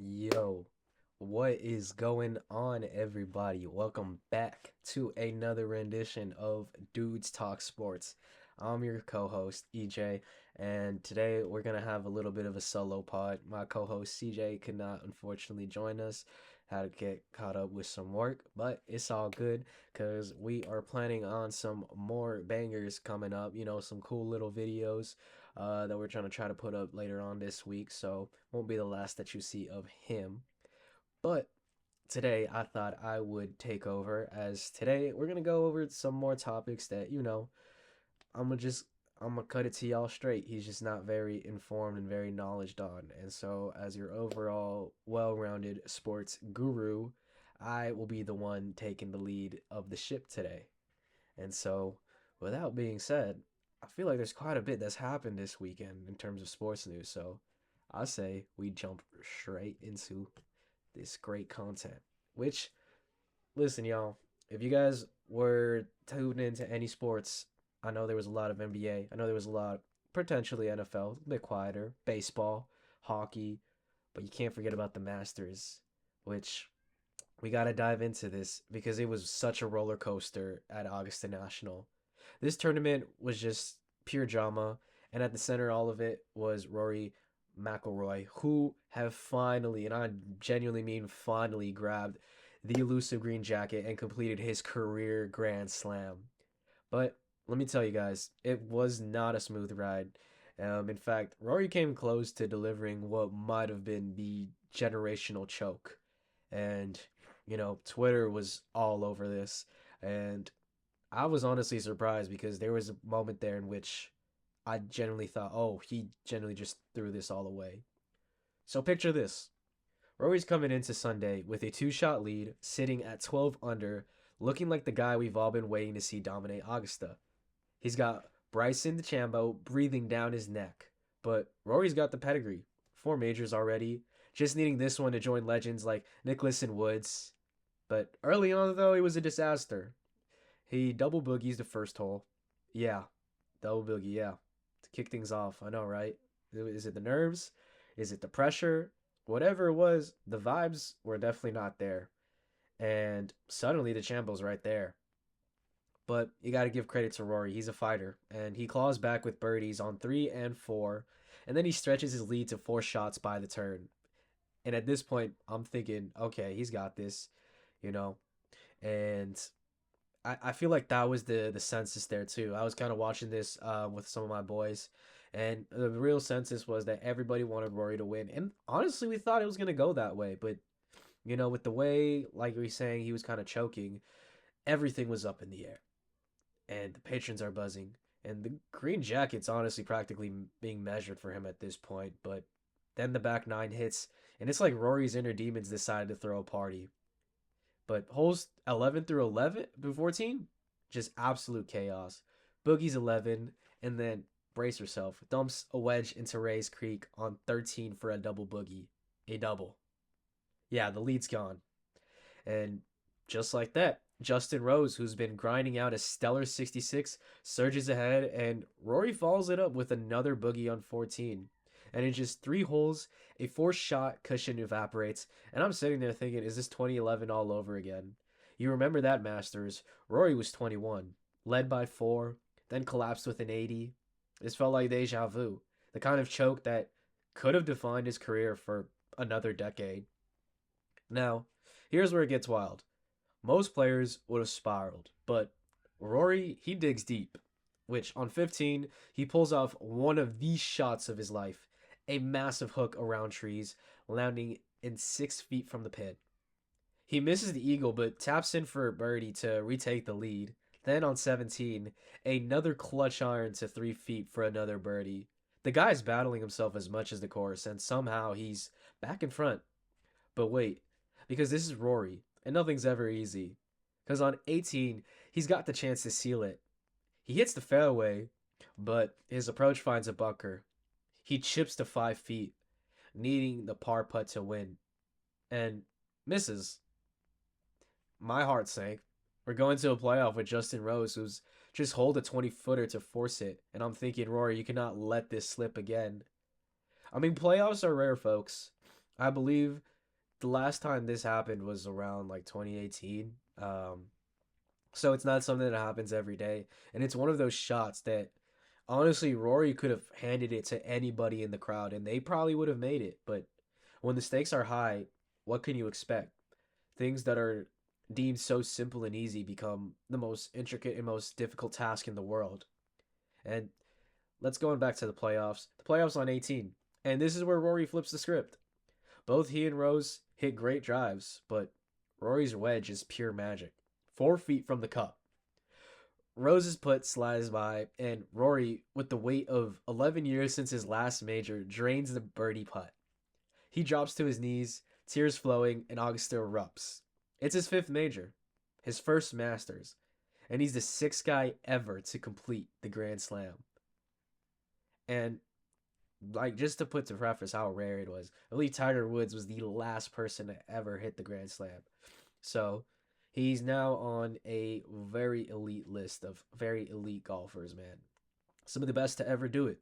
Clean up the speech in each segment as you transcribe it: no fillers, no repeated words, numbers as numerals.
Yo, what is going on, everybody? Welcome back to another rendition of Dudes Talk Sports. I'm your co host, EJ, and today we're going to have a little bit of a solo pod. My co host, CJ, could not unfortunately join us, had to get caught up with some work, but it's all good because we are planning on some more bangers coming up, some cool little videos that we're trying to put up later on this week. So won't be the last that you see of him. But today I thought I would take over as today we're gonna go over some more topics that I'm gonna just I'm gonna cut it to y'all straight. He's just not very informed and very knowledged on. And so as your overall well-rounded sports guru, I will be the one taking the lead of the ship today. And so without being said, I feel like there's quite a bit that's happened this weekend in terms of sports news. So I say we jump straight into this great content. Which, listen, y'all, if you guys were tuned into any sports, I know there was a lot of NBA. I know there was a lot, potentially NFL, a bit quieter, baseball, hockey, but you can't forget about the Masters, which we got to dive into this because it was such a roller coaster at Augusta National. This tournament was just pure drama, and at the center of all of it was Rory McIlroy, who have finally, and I genuinely mean finally, grabbed the elusive green jacket and completed his career Grand Slam. But let me tell you guys, it was not a smooth ride. In fact, Rory came close to delivering what might have been the generational choke. And, Twitter was all over this. And I was honestly surprised because there was a moment there in which I genuinely thought, oh, he genuinely just threw this all away. So picture this. Rory's coming into Sunday with a two-shot lead, sitting at 12 under, looking like the guy we've all been waiting to see dominate Augusta. He's got Bryson DeChambeau breathing down his neck, but Rory's got the pedigree. 4 majors already, just needing this one to join legends like Nicklaus and Woods. But early on, though, it was a disaster. He double boogies the first hole. Yeah, double boogie, yeah. To kick things off. I know, right? Is it the nerves? Is it the pressure? Whatever it was, the vibes were definitely not there. And suddenly the Chambo's right there. But you got to give credit to Rory. He's a fighter. And he claws back with birdies on three and four. And then he stretches his lead to 4 shots by the turn. And at this point, I'm thinking, okay, he's got this, you know? And I feel like that was the census there too. I was kind of watching this with some of my boys, and the real census was that everybody wanted Rory to win. And honestly, we thought it was gonna go that way, but with the way, like we were saying, he was kind of choking, everything was up in the air, and the patrons are buzzing, and the green jacket's honestly practically being measured for him at this point. But then the back nine hits, and it's like Rory's inner demons decided to throw a party. But holes 11 through 11 through 14, just absolute chaos. Boogie's 11, and then brace yourself. Dumps a wedge into Ray's Creek on 13 for a double boogie. A double. Yeah, the lead's gone. And just like that, Justin Rose, who's been grinding out a stellar 66, surges ahead, and Rory follows it up with another boogie on 14. And in just 3 holes, a 4 shot cushion evaporates, and I'm sitting there thinking, is this 2011 all over again? You remember that Masters? Rory was 21, led by 4, then collapsed with an 80. This felt like deja vu, the kind of choke that could have defined his career for another decade. Now, here's where it gets wild. Most players would have spiraled, but Rory, he digs deep, which on 15, he pulls off one of the shots of his life, a massive hook around trees, landing in 6 feet from the pin. He misses the eagle, but taps in for a birdie to retake the lead. Then on 17, another clutch iron to 3 feet for another birdie. The guy's battling himself as much as the course, and somehow he's back in front. But wait, because this is Rory, and nothing's ever easy. Because on 18, he's got the chance to seal it. He hits the fairway, but his approach finds a bunker. He chips to 5 feet, needing the par putt to win, and misses. My heart sank. We're going to a playoff with Justin Rose, who's just hold a 20-footer to force it, and I'm thinking, Rory, you cannot let this slip again. I mean, playoffs are rare, folks. I believe the last time this happened was around like 2018. So it's not something that happens every day, and it's one of those shots that honestly Rory could have handed it to anybody in the crowd, and they probably would have made it. But when the stakes are high, what can you expect? Things that are deemed so simple and easy become the most intricate and most difficult task in the world. And let's go back to the playoffs. The playoffs on 18. And this is where Rory flips the script. Both he and Rose hit great drives, but Rory's wedge is pure magic. 4 feet from the cup. Rose's putt slides by, and Rory, with the weight of 11 years since his last major, drains the birdie putt. He drops to his knees, tears flowing, and Augusta erupts. It's his fifth major, his first Masters, and he's the sixth guy ever to complete the Grand Slam. And like just to put to preface how rare it was, I believe Tiger Woods was the last person to ever hit the Grand Slam. So he's now on a very elite list of very elite golfers, man. Some of the best to ever do it.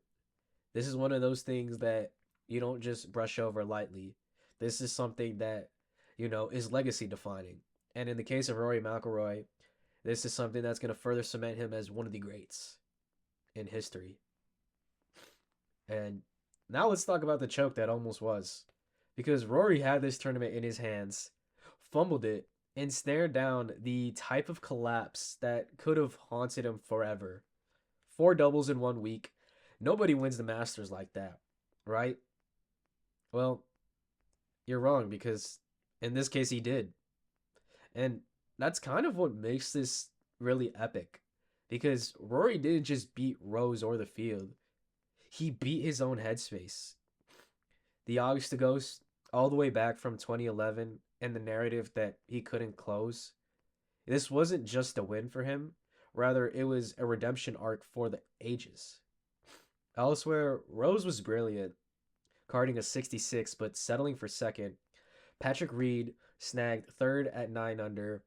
This is one of those things that you don't just brush over lightly. This is something that, is legacy defining. And in the case of Rory McIlroy, this is something that's going to further cement him as one of the greats in history. And now let's talk about the choke that almost was. Because Rory had this tournament in his hands, fumbled it, and stared down the type of collapse that could have haunted him forever. 4 doubles in 1 week. Nobody wins the Masters like that, right? Well, you're wrong because in this case he did. And that's kind of what makes this really epic. Because Rory didn't just beat Rose or the field, he beat his own headspace. The Augusta Ghost, all the way back from 2011, and the narrative that he couldn't close. This wasn't just a win for him, rather, it was a redemption arc for the ages. Elsewhere, Rose was brilliant, carding a 66 but settling for second. Patrick Reed snagged third at 9 under.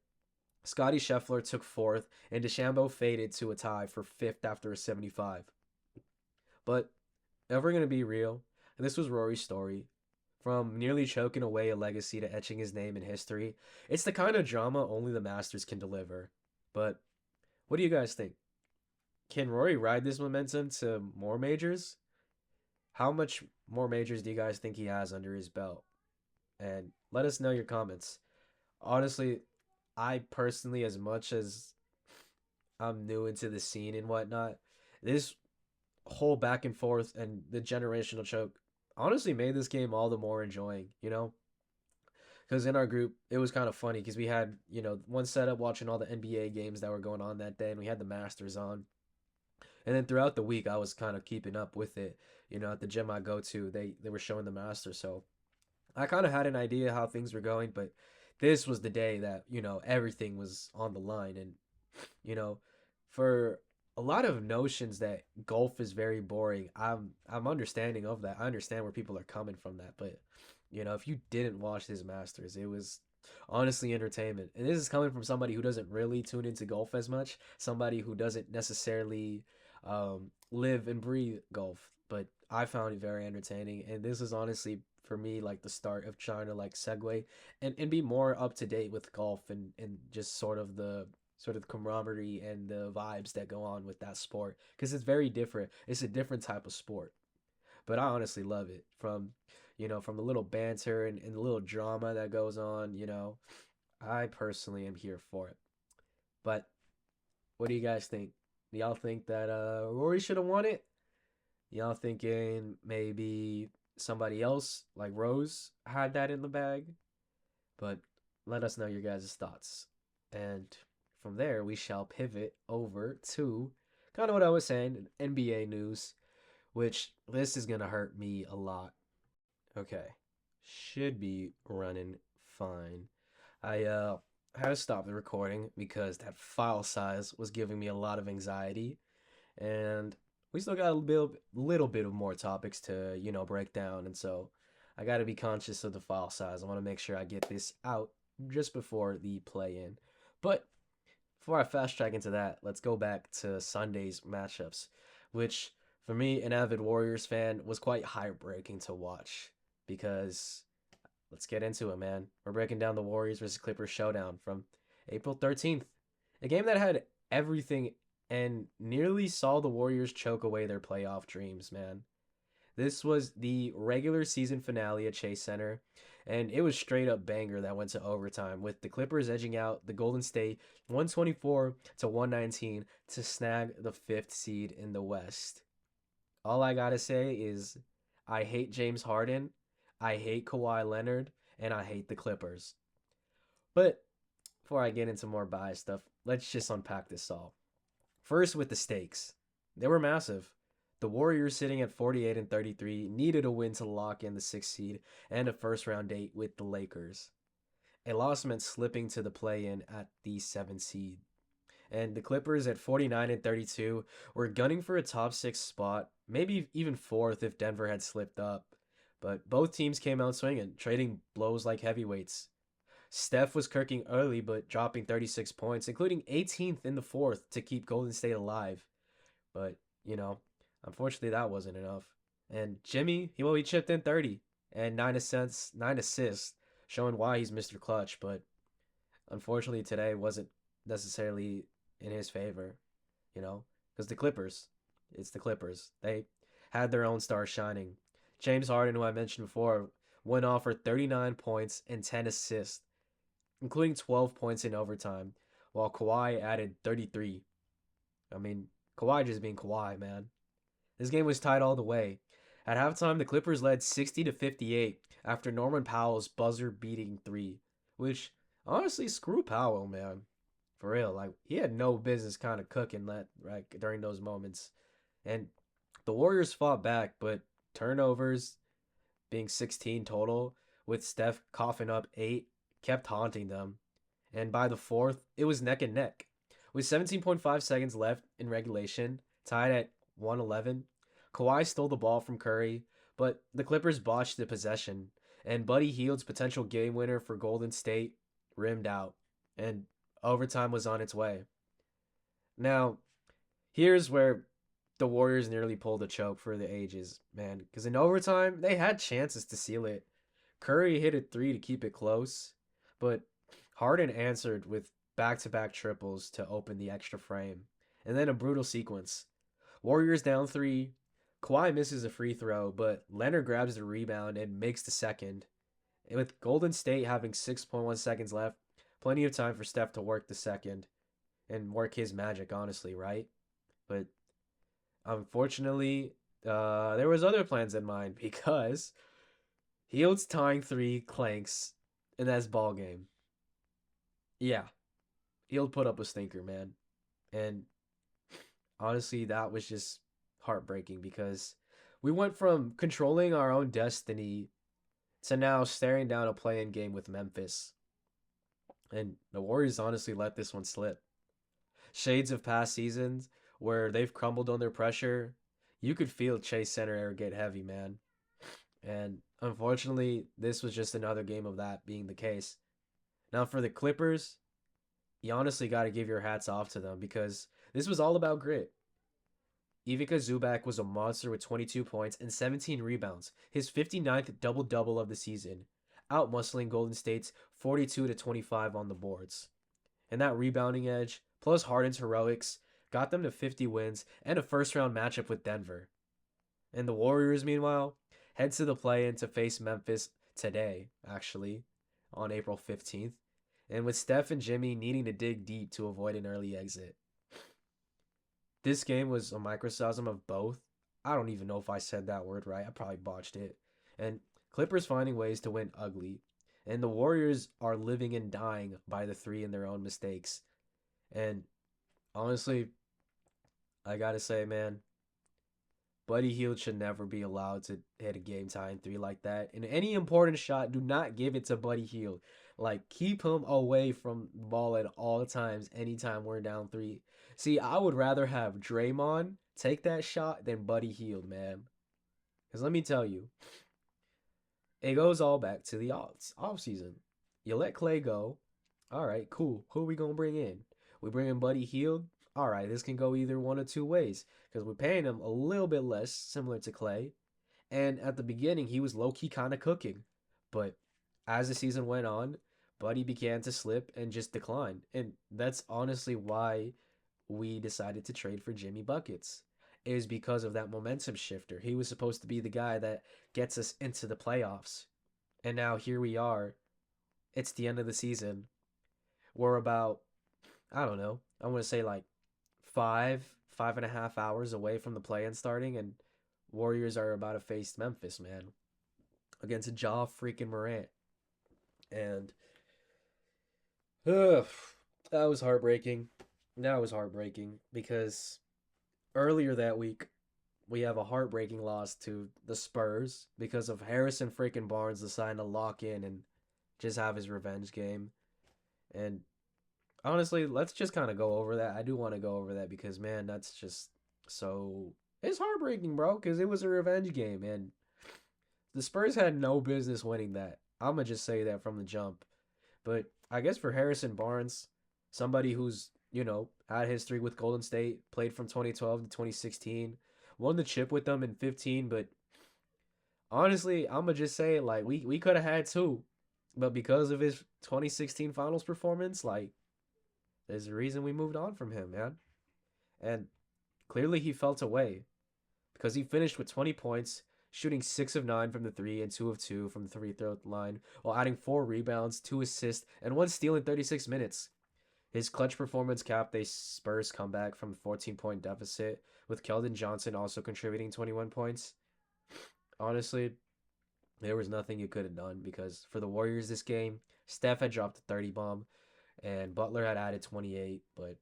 Scotty Scheffler took fourth, and DeChambeau faded to a tie for fifth after a 75. But if we're going to be real, this was Rory's story. From nearly choking away a legacy to etching his name in history, it's the kind of drama only the Masters can deliver. But what do you guys think? Can Rory ride this momentum to more majors? How much more majors do you guys think he has under his belt? And let us know your comments. Honestly, I personally, as much as I'm new into the scene and whatnot, this whole back and forth and the generational choke honestly made this game all the more enjoying. Because in our group, it was kind of funny because we had, one setup watching all the NBA games that were going on that day, and we had the Masters on. And then throughout the week, I was kind of keeping up with it. At the gym I go to, they were showing the Masters, so I kind of had an idea how things were going. But this was the day that everything was on the line, and you know, for a lot of notions that golf is very boring, I'm understanding of that. I understand where people are coming from that, but if you didn't watch his Masters, it was honestly entertainment. And this is coming from somebody who doesn't really tune into golf as much, somebody who doesn't necessarily live and breathe golf. But I found it very entertaining, and this is honestly for me like the start of trying to like segue and be more up to date with golf and just sort of camaraderie and the vibes that go on with that sport because it's very different. It's a different type of sport, but I honestly love it from the little banter and the little drama that goes on. I personally am here for it. But what do you guys think? Do y'all think that Rory should have won it? Y'all thinking maybe somebody else like Rose had that in the bag? But let us know your guys' thoughts. And from there, we shall pivot over to kind of what I was saying, NBA news, which this is going to hurt me a lot. Okay. Should be running fine. I had to stop the recording because that file size was giving me a lot of anxiety. And we still got a little bit of more topics to, break down. And so I got to be conscious of the file size. I want to make sure I get this out just before the play in. But before I fast track into that, let's go back to Sunday's matchups, which for me, an avid Warriors fan, was quite heartbreaking to watch because Let's get into it, man. We're breaking down the Warriors versus Clippers showdown from April 13th. A game that had everything and nearly saw the Warriors choke away their playoff dreams, man. This was the regular season finale at Chase Center, and it was straight up banger that went to overtime with the Clippers edging out the Golden State 124 to 119 to snag the 5th seed in the West. All I gotta say is I hate James Harden, I hate Kawhi Leonard, and I hate the Clippers. But before I get into more bias stuff, let's just unpack this all. First, with the stakes, they were massive. The Warriors, sitting at 48 and 33, needed a win to lock in the 6th seed and a first round date with the Lakers. A loss meant slipping to the play in at the 7th seed. And the Clippers at 49 and 32 were gunning for a top 6 spot, maybe even 4th if Denver had slipped up. But both teams came out swinging, trading blows like heavyweights. Steph was kirking early but dropping 36 points, including 18th in the 4th to keep Golden State alive. But, unfortunately that wasn't enough. And Jimmy, he chipped in 30 and 9 assists, showing why he's Mr. Clutch, but unfortunately today wasn't necessarily in his favor, because it's the Clippers. They had their own stars shining. James Harden, who I mentioned before, went off for 39 points and 10 assists, including 12 points in overtime, while Kawhi added 33. I mean, Kawhi just being Kawhi, man. This game was tied all the way. At halftime, the Clippers led 60 to 58 after Norman Powell's buzzer-beating 3, which honestly, screw Powell, man. For real, like he had no business kind of cooking that right during those moments. And the Warriors fought back, but turnovers being 16 total, with Steph coughing up 8, kept haunting them. And by the 4th, it was neck and neck. With 17.5 seconds left in regulation, tied at 111, Kawhi stole the ball from Curry, but the Clippers botched the possession, and Buddy Hield's potential game winner for Golden State rimmed out, and overtime was on its way. Now, here's where the Warriors nearly pulled a choke for the ages, man, because in overtime, they had chances to seal it. Curry hit a 3 to keep it close, but Harden answered with back-to-back triples to open the extra frame, and then a brutal sequence. Warriors down 3, Kawhi misses a free throw, but Leonard grabs the rebound and makes the second. And with Golden State having 6.1 seconds left, plenty of time for Steph to work the second and work his magic, honestly, right? But unfortunately, there was other plans in mind because Hield's tying 3 clanks, and that's ball game. Yeah, Hield put up a stinker, man. And honestly, that was just heartbreaking because we went from controlling our own destiny to now staring down a play-in game with Memphis. And the Warriors honestly let this one slip. Shades of past seasons where they've crumbled under pressure. You could feel Chase Center air get heavy, man. And unfortunately, this was just another game of that being the case. Now for the Clippers, you honestly got to give your hats off to them because this was all about grit. Ivica Zubac was a monster with 22 points and 17 rebounds, his 59th double-double of the season, outmuscling Golden State's 42 to 25 on the boards. And that rebounding edge, plus Harden's heroics, got them to 50 wins and a first-round matchup with Denver. And the Warriors, meanwhile, head to the play-in to face Memphis today, actually, on April 15th, and with Steph and Jimmy needing to dig deep to avoid an early exit. This game was a microcosm of both. I don't even know if I said that word right. I probably botched it. And Clippers finding ways to win ugly. And the Warriors are living and dying by the 3 in their own mistakes. And honestly, I gotta say, man, Buddy Hield should never be allowed to hit a game-tying 3 like that. In any important shot, do not give it to Buddy Hield. Like, keep him away from the ball at all times, anytime we're down 3. See, I would rather have Draymond take that shot than Buddy Hield, man. Because let me tell you, it goes all back to the off season. You let Clay go. All right, cool. Who are we going to bring in? We bring in Buddy Hield. All right, this can go either one of two ways because we're paying him a little bit less, similar to Clay. And at the beginning, he was low-key kind of cooking. But as the season went on, Buddy began to slip and just decline. And that's honestly why we decided to trade for Jimmy Buckets. It was because of that momentum shifter. He was supposed to be the guy that gets us into the playoffs. And now here we are. It's the end of the season. We're about, I don't know, I want to say like 5.5 hours away from the play-in starting, and Warriors are about to face Memphis, man, against a Jaw freaking Morant. And ugh, that was heartbreaking. That was heartbreaking because earlier that week we have a heartbreaking loss to the Spurs because of Harrison freaking Barnes deciding to lock in and just have his revenge game. And honestly, let's just kind of go over that. I do want to go over that because man, that's just so it's heartbreaking, bro, because it was a revenge game and the Spurs had no business winning that. I'm gonna just say that from the jump. But I guess for Harrison Barnes, somebody who's, had history with Golden State, played from 2012 to 2016, won the chip with them in 15, but honestly, I'm gonna just say like we could have had two, but because of his 2016 finals performance, like there's a reason we moved on from him, man. And clearly he felt away because he finished with 20 points, shooting 6 of 9 from the 3 and 2 of 2 from the free throw line, while adding 4 rebounds, 2 assists, and 1 steal in 36 minutes. His clutch performance capped a Spurs comeback from a 14-point deficit, with Keldon Johnson also contributing 21 points. Honestly, there was nothing you could have done because for the Warriors this game, Steph had dropped a 30 bomb and Butler had added 28, but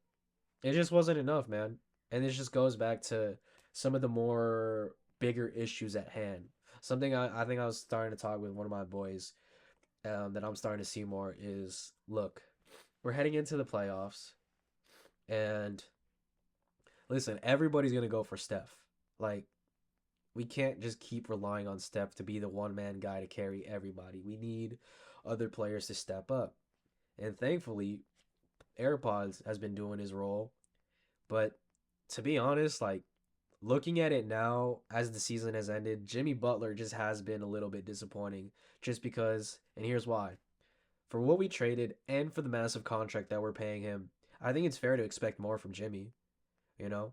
it just wasn't enough, man. And this just goes back to some of the more bigger issues at hand. Something I think I was starting to talk with one of my boys that I'm starting to see more is look, we're heading into the playoffs, and listen, everybody's gonna go for Steph. Like, we can't just keep relying on Steph to be the one man guy to carry everybody. We need other players to step up. And thankfully, AirPods has been doing his role. But to be honest, like looking at it now as the season has ended, Jimmy Butler just has been a little bit disappointing just because, and here's why. For what we traded and for the massive contract that we're paying him, I think it's fair to expect more from Jimmy, you know?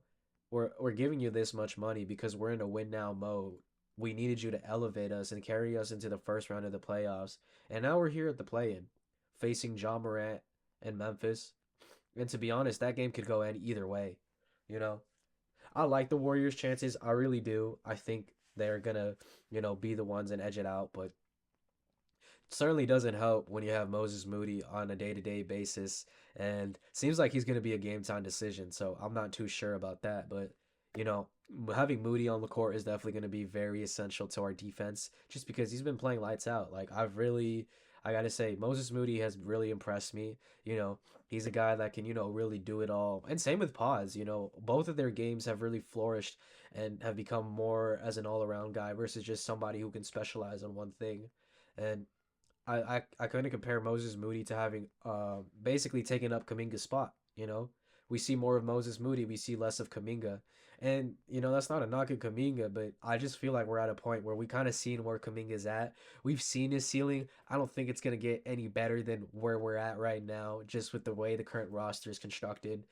We're giving you this much money because we're in a win now mode. We needed you to elevate us and carry us into the first round of the playoffs. And now we're here at the play-in, facing John Morant and Memphis. And to be honest, that game could go either way, you know? I like the Warriors' chances. I really do. I think they're gonna, be the ones and edge it out. But it certainly doesn't help when you have Moses Moody on a day-to-day basis, and seems like he's gonna be a game time decision. So I'm not too sure about that. But you know, having Moody on the court is definitely gonna be very essential to our defense, just because he's been playing lights out. Like I gotta say, Moses Moody has really impressed me. He's a guy that can, really do it all. And same with Paz. Both of their games have really flourished and have become more as an all-around guy versus just somebody who can specialize on one thing. And I kind of compare Moses Moody to having basically taken up Kaminga's spot. We see more of Moses Moody, we see less of Kaminga, and that's not a knock at Kaminga, but I just feel like we're at a point where we kind of seen where Kaminga's at. We've seen his ceiling. I don't think it's gonna get any better than where we're at right now, just with the way the current roster is constructed,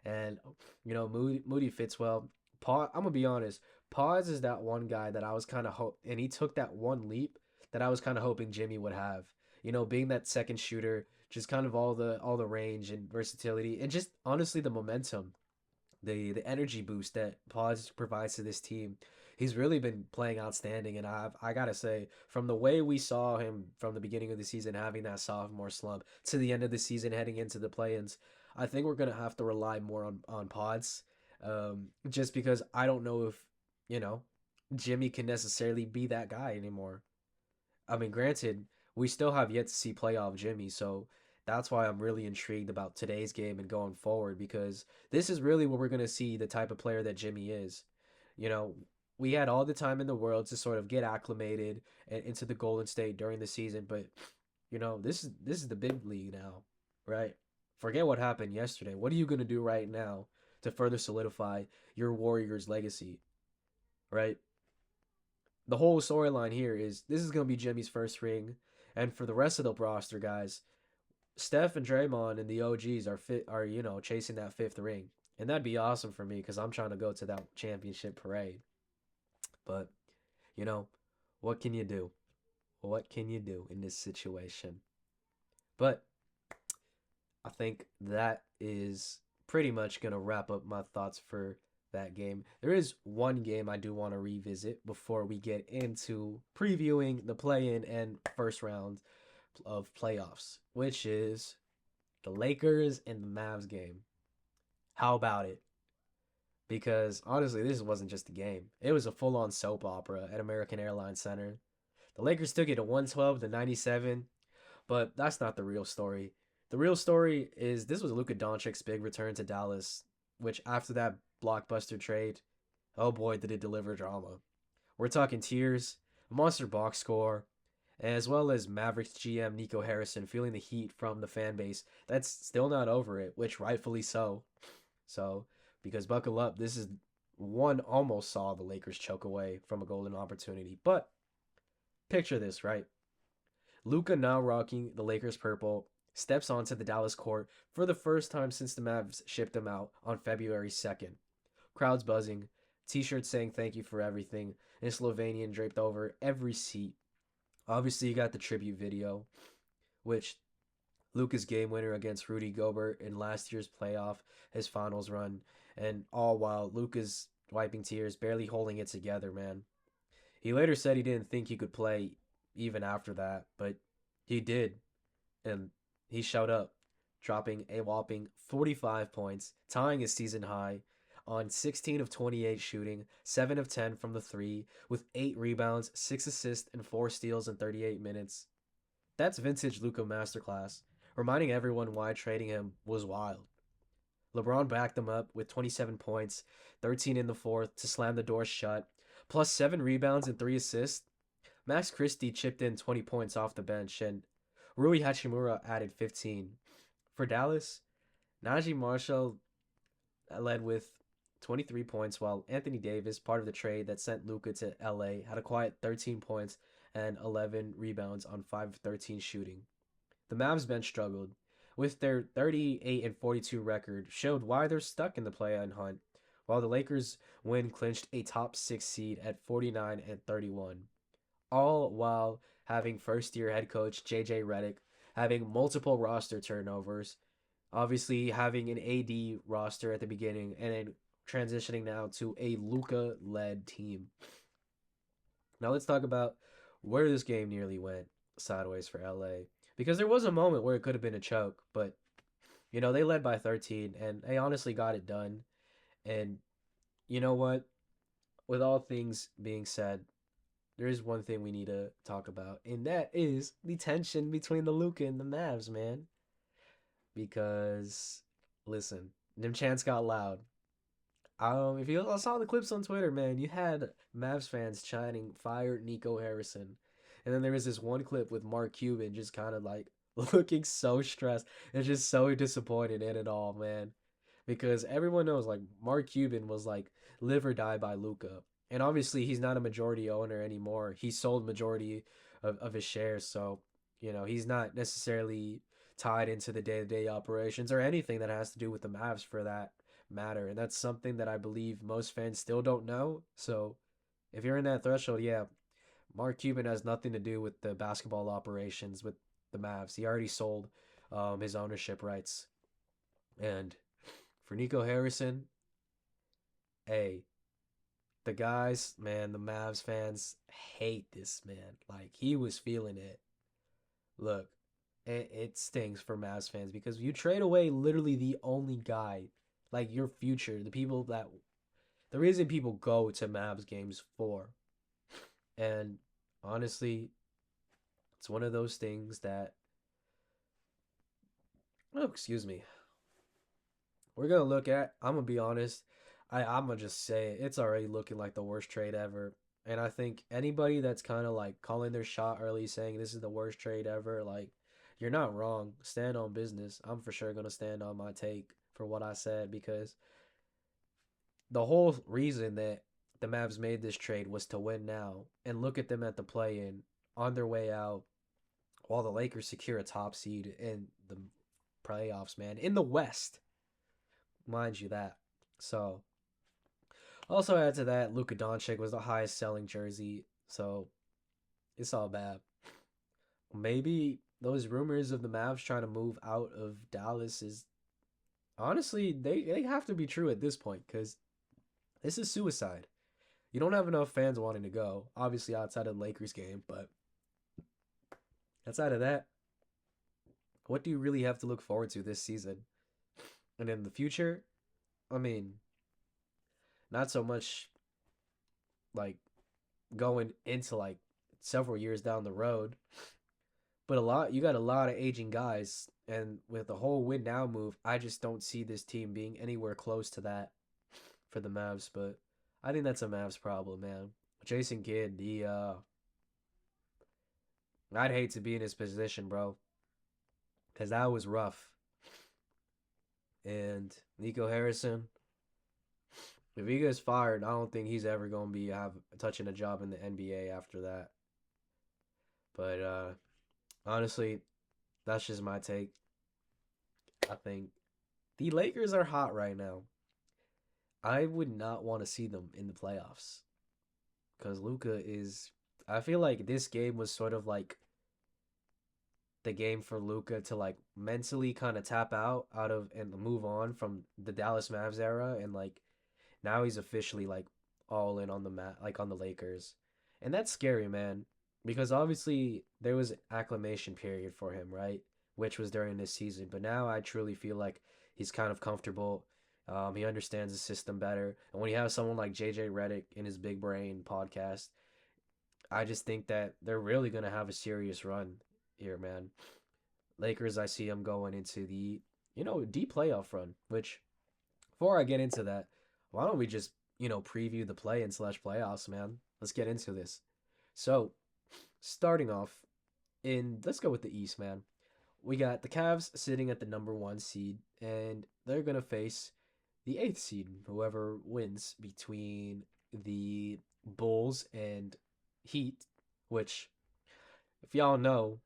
and Moody fits well. I'm gonna be honest. Pause is that one guy that I was kind of and he took that one leap that I was kind of hoping Jimmy would have. Being that second shooter, just kind of all the range and versatility, and just honestly the momentum, the energy boost that Pause provides to this team. He's really been playing outstanding, and I gotta say, from the way we saw him from the beginning of the season having that sophomore slump to the end of the season heading into the play-ins, I think we're gonna have to rely more on Pods, just because I don't know if you know Jimmy can necessarily be that guy anymore. I mean, granted, we still have yet to see playoff Jimmy, so that's why I'm really intrigued about today's game and going forward because this is really where we're going to see the type of player that Jimmy is. You know, we had all the time in the world to sort of get acclimated and into the Golden State during the season, but this is the big league now, right? Forget what happened yesterday. What are you going to do right now to further solidify your Warriors legacy, right? the whole storyline here is this is gonna be Jimmy's first ring, and for the rest of the roster guys, Steph and Draymond and the OGs are chasing that fifth ring, and that'd be awesome for me because I'm trying to go to that championship parade. But you know, what can you do? What can you do in this situation? But I think that is pretty much going to wrap up my thoughts for that game. There is one game I do want to revisit before we get into previewing the play in and first round of playoffs, which is the Lakers and the Mavs game. How about it? Because honestly, this wasn't just a game, it was a full on soap opera at American Airlines Center. The Lakers took it to 112 to 97, but that's not the real story. The real story is this was Luka Doncic's big return to Dallas, which after that blockbuster trade, oh boy, did it deliver drama. We're talking tears, a monster box score, as well as Mavericks GM Nico Harrison feeling the heat from the fan base that's still not over it, which rightfully so. So, because buckle up, this is one almost saw the Lakers choke away from a golden opportunity. But picture this, right? Luka, now rocking the Lakers purple, steps onto the Dallas court for the first time since the Mavs shipped him out on February 2nd. Crowds buzzing, t-shirts saying thank you for everything, and Slovenian draped over every seat. Obviously, you got the tribute video, which Luka's game winner against Rudy Gobert in last year's playoff, his finals run, and all while Luka's wiping tears, barely holding it together, man. He later said he didn't think he could play even after that, but he did, and he showed up, dropping a whopping 45 points, tying his season high on 16 of 28 shooting, 7 of 10 from the 3, with 8 rebounds, 6 assists, and 4 steals in 38 minutes. That's vintage Luka masterclass, reminding everyone why trading him was wild. LeBron backed him up with 27 points, 13 in the fourth to slam the door shut, plus 7 rebounds and 3 assists. Max Christie chipped in 20 points off the bench, and Rui Hachimura added 15. For Dallas, Najee Marshall led with 23 points, while Anthony Davis, part of the trade that sent Luka to LA, had a quiet 13 points and 11 rebounds on 5 of 13 shooting. The Mavs bench struggled, with their 38 and 42 record showed why they're stuck in the play-in hunt, while the Lakers win clinched a top 6 seed at 49 and 31. All while having first-year head coach JJ Redick having multiple roster turnovers, obviously having an AD roster at the beginning and then transitioning now to a Luka-led team. Now let's talk about where this game nearly went sideways for LA. Because there was a moment where it could have been a choke, but they led by 13 and they honestly got it done. And you know what? With all things being said, there is one thing we need to talk about, and that is the tension between the Luka and the Mavs, man. Because listen, them chants got loud. If you saw the clips on Twitter, man, you had Mavs fans chanting "Fire Nico Harrison," and then there was this one clip with Mark Cuban just kind of like looking so stressed and just so disappointed in it all, man. Because everyone knows like Mark Cuban was like live or die by Luca, and obviously he's not a majority owner anymore. He sold majority of his shares, so he's not necessarily tied into the day-to-day operations or anything that has to do with the Mavs for that matter. And that's something that I believe most fans still don't know. So if you're in that threshold, yeah, Mark Cuban has nothing to do with the basketball operations with the Mavs. He already sold his ownership rights. And for Nico Harrison, hey, the guys, man, the Mavs fans hate this man. Like, he was feeling it. Look, it stings for Mavs fans because you trade away literally the only guy, like your future, the reason people go to Mavs games for. And honestly, it's one of those things that, oh, excuse me, we're going to look at. I'm going to be honest. I'm going to just say it's already looking like the worst trade ever. And I think anybody that's kind of like calling their shot early saying this is the worst trade ever, like, you're not wrong. Stand on business. I'm for sure going to stand on my take for what I said because the whole reason that the Mavs made this trade was to win now. And look at them at the play-in on their way out while the Lakers secure a top seed in the playoffs, man. In the West, mind you that. So, also add to that, Luka Doncic was the highest selling jersey. So, it's all bad. Maybe those rumors of the Mavs trying to move out of Dallas is honestly they have to be true at this point because this is suicide. You don't have enough fans wanting to go, obviously outside of the Lakers game, but outside of that, what do you really have to look forward to this season? And in the future, I mean, not so much like going into like several years down the road, but you got a lot of aging guys, and with the whole win now move, I just don't see this team being anywhere close to that for the Mavs. But I think that's a Mavs problem, man. Jason Kidd, I'd hate to be in his position, bro, because that was rough. And Nico Harrison, if he gets fired, I don't think he's ever gonna be touching a job in the NBA after that. But honestly, that's just my take. I think the Lakers are hot right now. I would not want to see them in the playoffs because Luka is. I feel like this game was sort of like the game for Luka to like mentally kind of tap out of and move on from the Dallas Mavs era, and like now he's officially like all in on the like on the Lakers. And that's scary, man, because obviously there was an acclimation period for him, right? Which was during this season, but now I truly feel like he's kind of comfortable. He understands the system better, and when you have someone like JJ Redick in his Big Brain podcast, I just think that they're really gonna have a serious run here, man. Lakers, I see them going into the deep playoff run. Which, before I get into that, why don't we just preview the play-in slash playoffs, man? Let's get into this. So, starting off let's go with the East, man. We got the Cavs sitting at the number one seed, and they're gonna face the eighth seed, whoever wins between the Bulls and Heat. Which, if y'all know,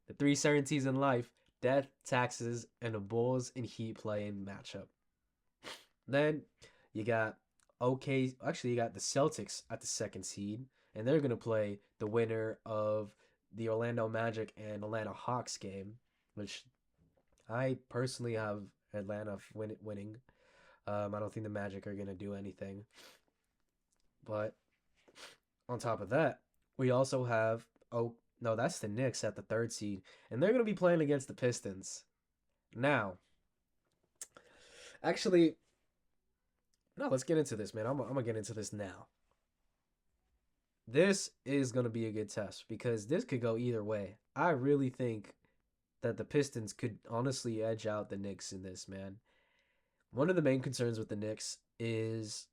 the three certainties in life: death, taxes, and a Bulls and Heat playing matchup. Then you got you got the Celtics at the second seed, and they're gonna play the winner of the Orlando Magic and Atlanta Hawks game, which I personally have Atlanta winning. I don't think the Magic are gonna do anything. But on top of that, we also have no, that's the Knicks at the third seed, and they're gonna be playing against the Pistons. Now, actually, no, let's get into this, man. I'm gonna get into this now. This is gonna be a good test because this could go either way. I really think that the Pistons could honestly edge out the Knicks in this, man. One of the main concerns with the Knicks is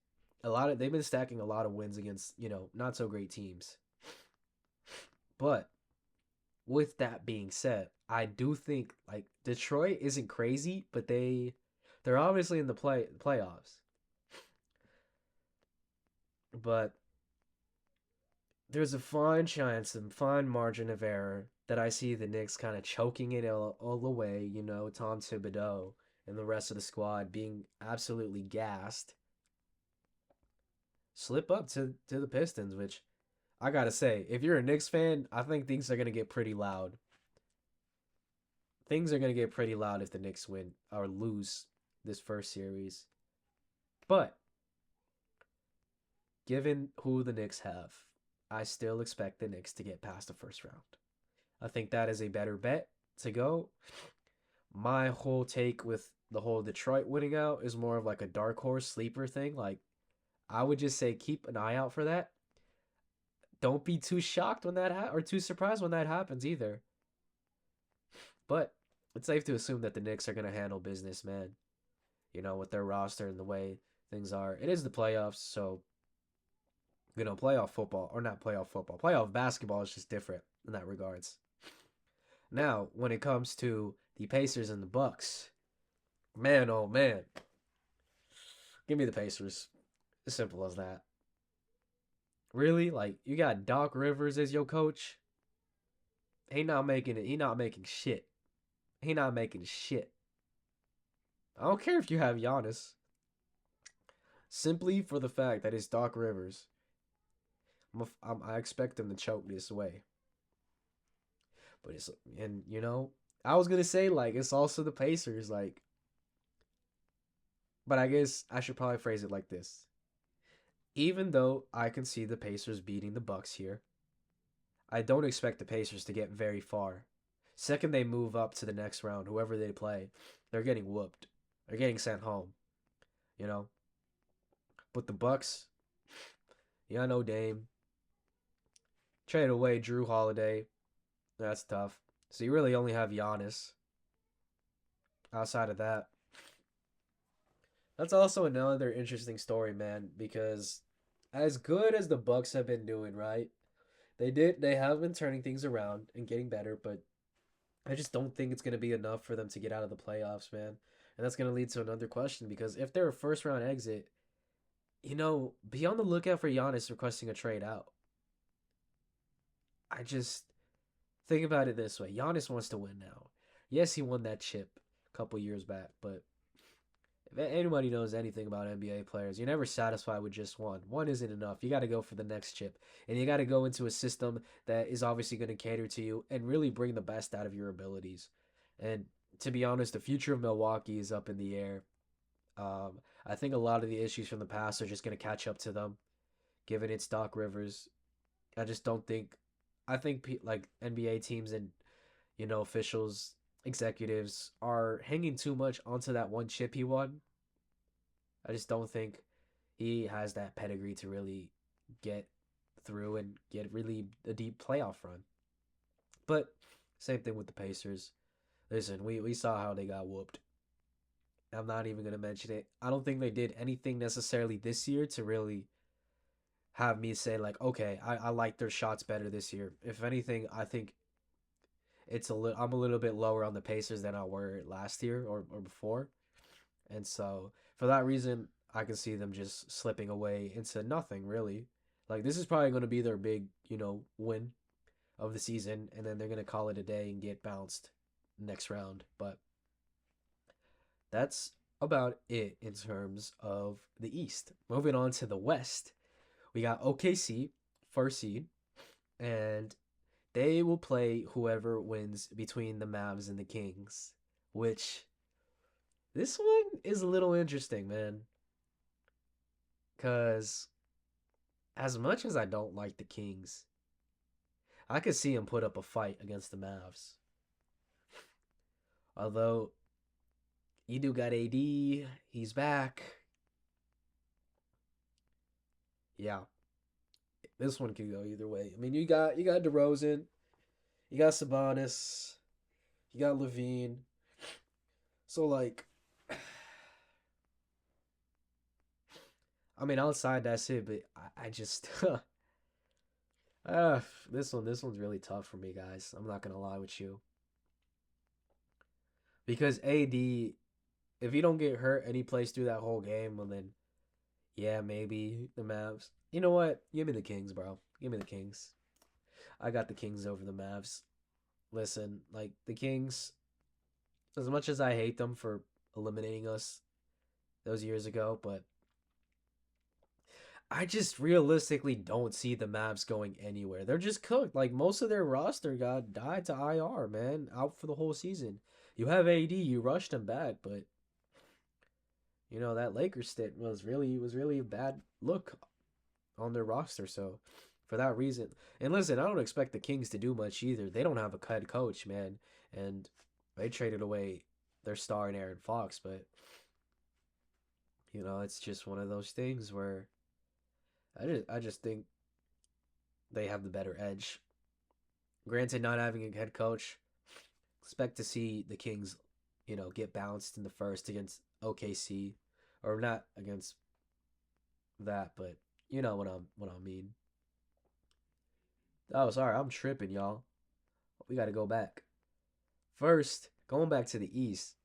they've been stacking a lot of wins against, not so great teams. But with that being said, I do think like Detroit isn't crazy, but they're obviously in the playoffs. But there's a fine chance and fine margin of error that I see the Knicks kind of choking it all the way, Tom Thibodeau and the rest of the squad being absolutely gassed. Slip up to the Pistons, which I gotta say, if you're a Knicks fan, I think things are gonna get pretty loud. Things are gonna get pretty loud if the Knicks win or lose this first series. But given who the Knicks have, I still expect the Knicks to get past the first round. I think that is a better bet to go. My whole take with the whole Detroit winning out is more of like a dark horse sleeper thing. Like, I would just say keep an eye out for that. Don't be too shocked when or too surprised when that happens either. But it's safe to assume that the Knicks are going to handle business, man. With their roster and the way things are. It is the playoffs, so playoff football, or not playoff football, playoff basketball is just different in that regards. Now, when it comes to the Pacers and the Bucks, man, oh man, give me the Pacers. As simple as that. Really? Like you got Doc Rivers as your coach? He not making it. He not making shit. He not making shit. I don't care if you have Giannis. Simply for the fact that it's Doc Rivers, I expect him to choke this way. But it's and I was gonna say like it's also the Pacers like, but I guess I should probably phrase it like this. Even though I can see the Pacers beating the Bucks here, I don't expect the Pacers to get very far. Second they move up to the next round, whoever they play, they're getting whooped. They're getting sent home, you know. But the Bucks, yeah, I know Dame. Trade away Drew Holiday. That's tough. So you really only have Giannis. Outside of that, that's also another interesting story, man. Because as good as the Bucks have been doing, right? They have been turning things around and getting better, but I just don't think it's gonna be enough for them to get out of the playoffs, man. And that's gonna lead to another question because if they're a first round exit, be on the lookout for Giannis requesting a trade out. I just think about it this way: Giannis wants to win now. Yes, he won that chip a couple years back, but if anybody knows anything about NBA players, you're never satisfied with just one. One isn't enough. You got to go for the next chip. And you got to go into a system that is obviously going to cater to you and really bring the best out of your abilities. And to be honest, the future of Milwaukee is up in the air. I think a lot of the issues from the past are just going to catch up to them, given it's Doc Rivers. I just don't think. I think like NBA teams and officials, executives are hanging too much onto that one chip he won. I just don't think he has that pedigree to really get through and get really a deep playoff run. But same thing with the Pacers. Listen, we saw how they got whooped. I'm not even gonna mention it. I don't think they did anything necessarily this year to really have me say like, okay, I like their shots better this year. If anything, I think I'm a little bit lower on the Pacers than I were last year or before. And so for that reason, I can see them just slipping away into nothing really. Like this is probably going to be their big, win of the season, and then they're going to call it a day and get bounced next round. But that's about it in terms of the East. Moving on to the West, we got OKC, first seed, and they will play whoever wins between the Mavs and the Kings, which this one is a little interesting, man. Because as much as I don't like the Kings, I could see him put up a fight against the Mavs. Although, you do got AD, he's back. Yeah, this one could go either way. I mean, you got DeRozan, you got Sabonis, you got Levine. So like, I mean, outside that's it. But I just, uh, this one's really tough for me, guys. I'm not gonna lie with you because AD, if he don't get hurt and he plays through that whole game, well then yeah, maybe the Mavs. You know what? Give me the Kings, bro. Give me the Kings. I got the Kings over the Mavs. Listen, like the Kings, as much as I hate them for eliminating us those years ago, but I just realistically don't see the Mavs going anywhere. They're just cooked. Like most of their roster got died to IR, man, out for the whole season. You have AD, you rushed him back, but that Lakers stint was really a bad look on their roster. So for that reason, and listen, I don't expect the Kings to do much either. They don't have a head coach, man, and they traded away their star in Aaron Fox. But it's just one of those things where I just think they have the better edge. Granted, not having a head coach, expect to see the Kings, get bounced in the first against OKC, or not against that, but you know what I mean. Oh, sorry, I'm tripping, y'all. We got to go back. First, going back to the East,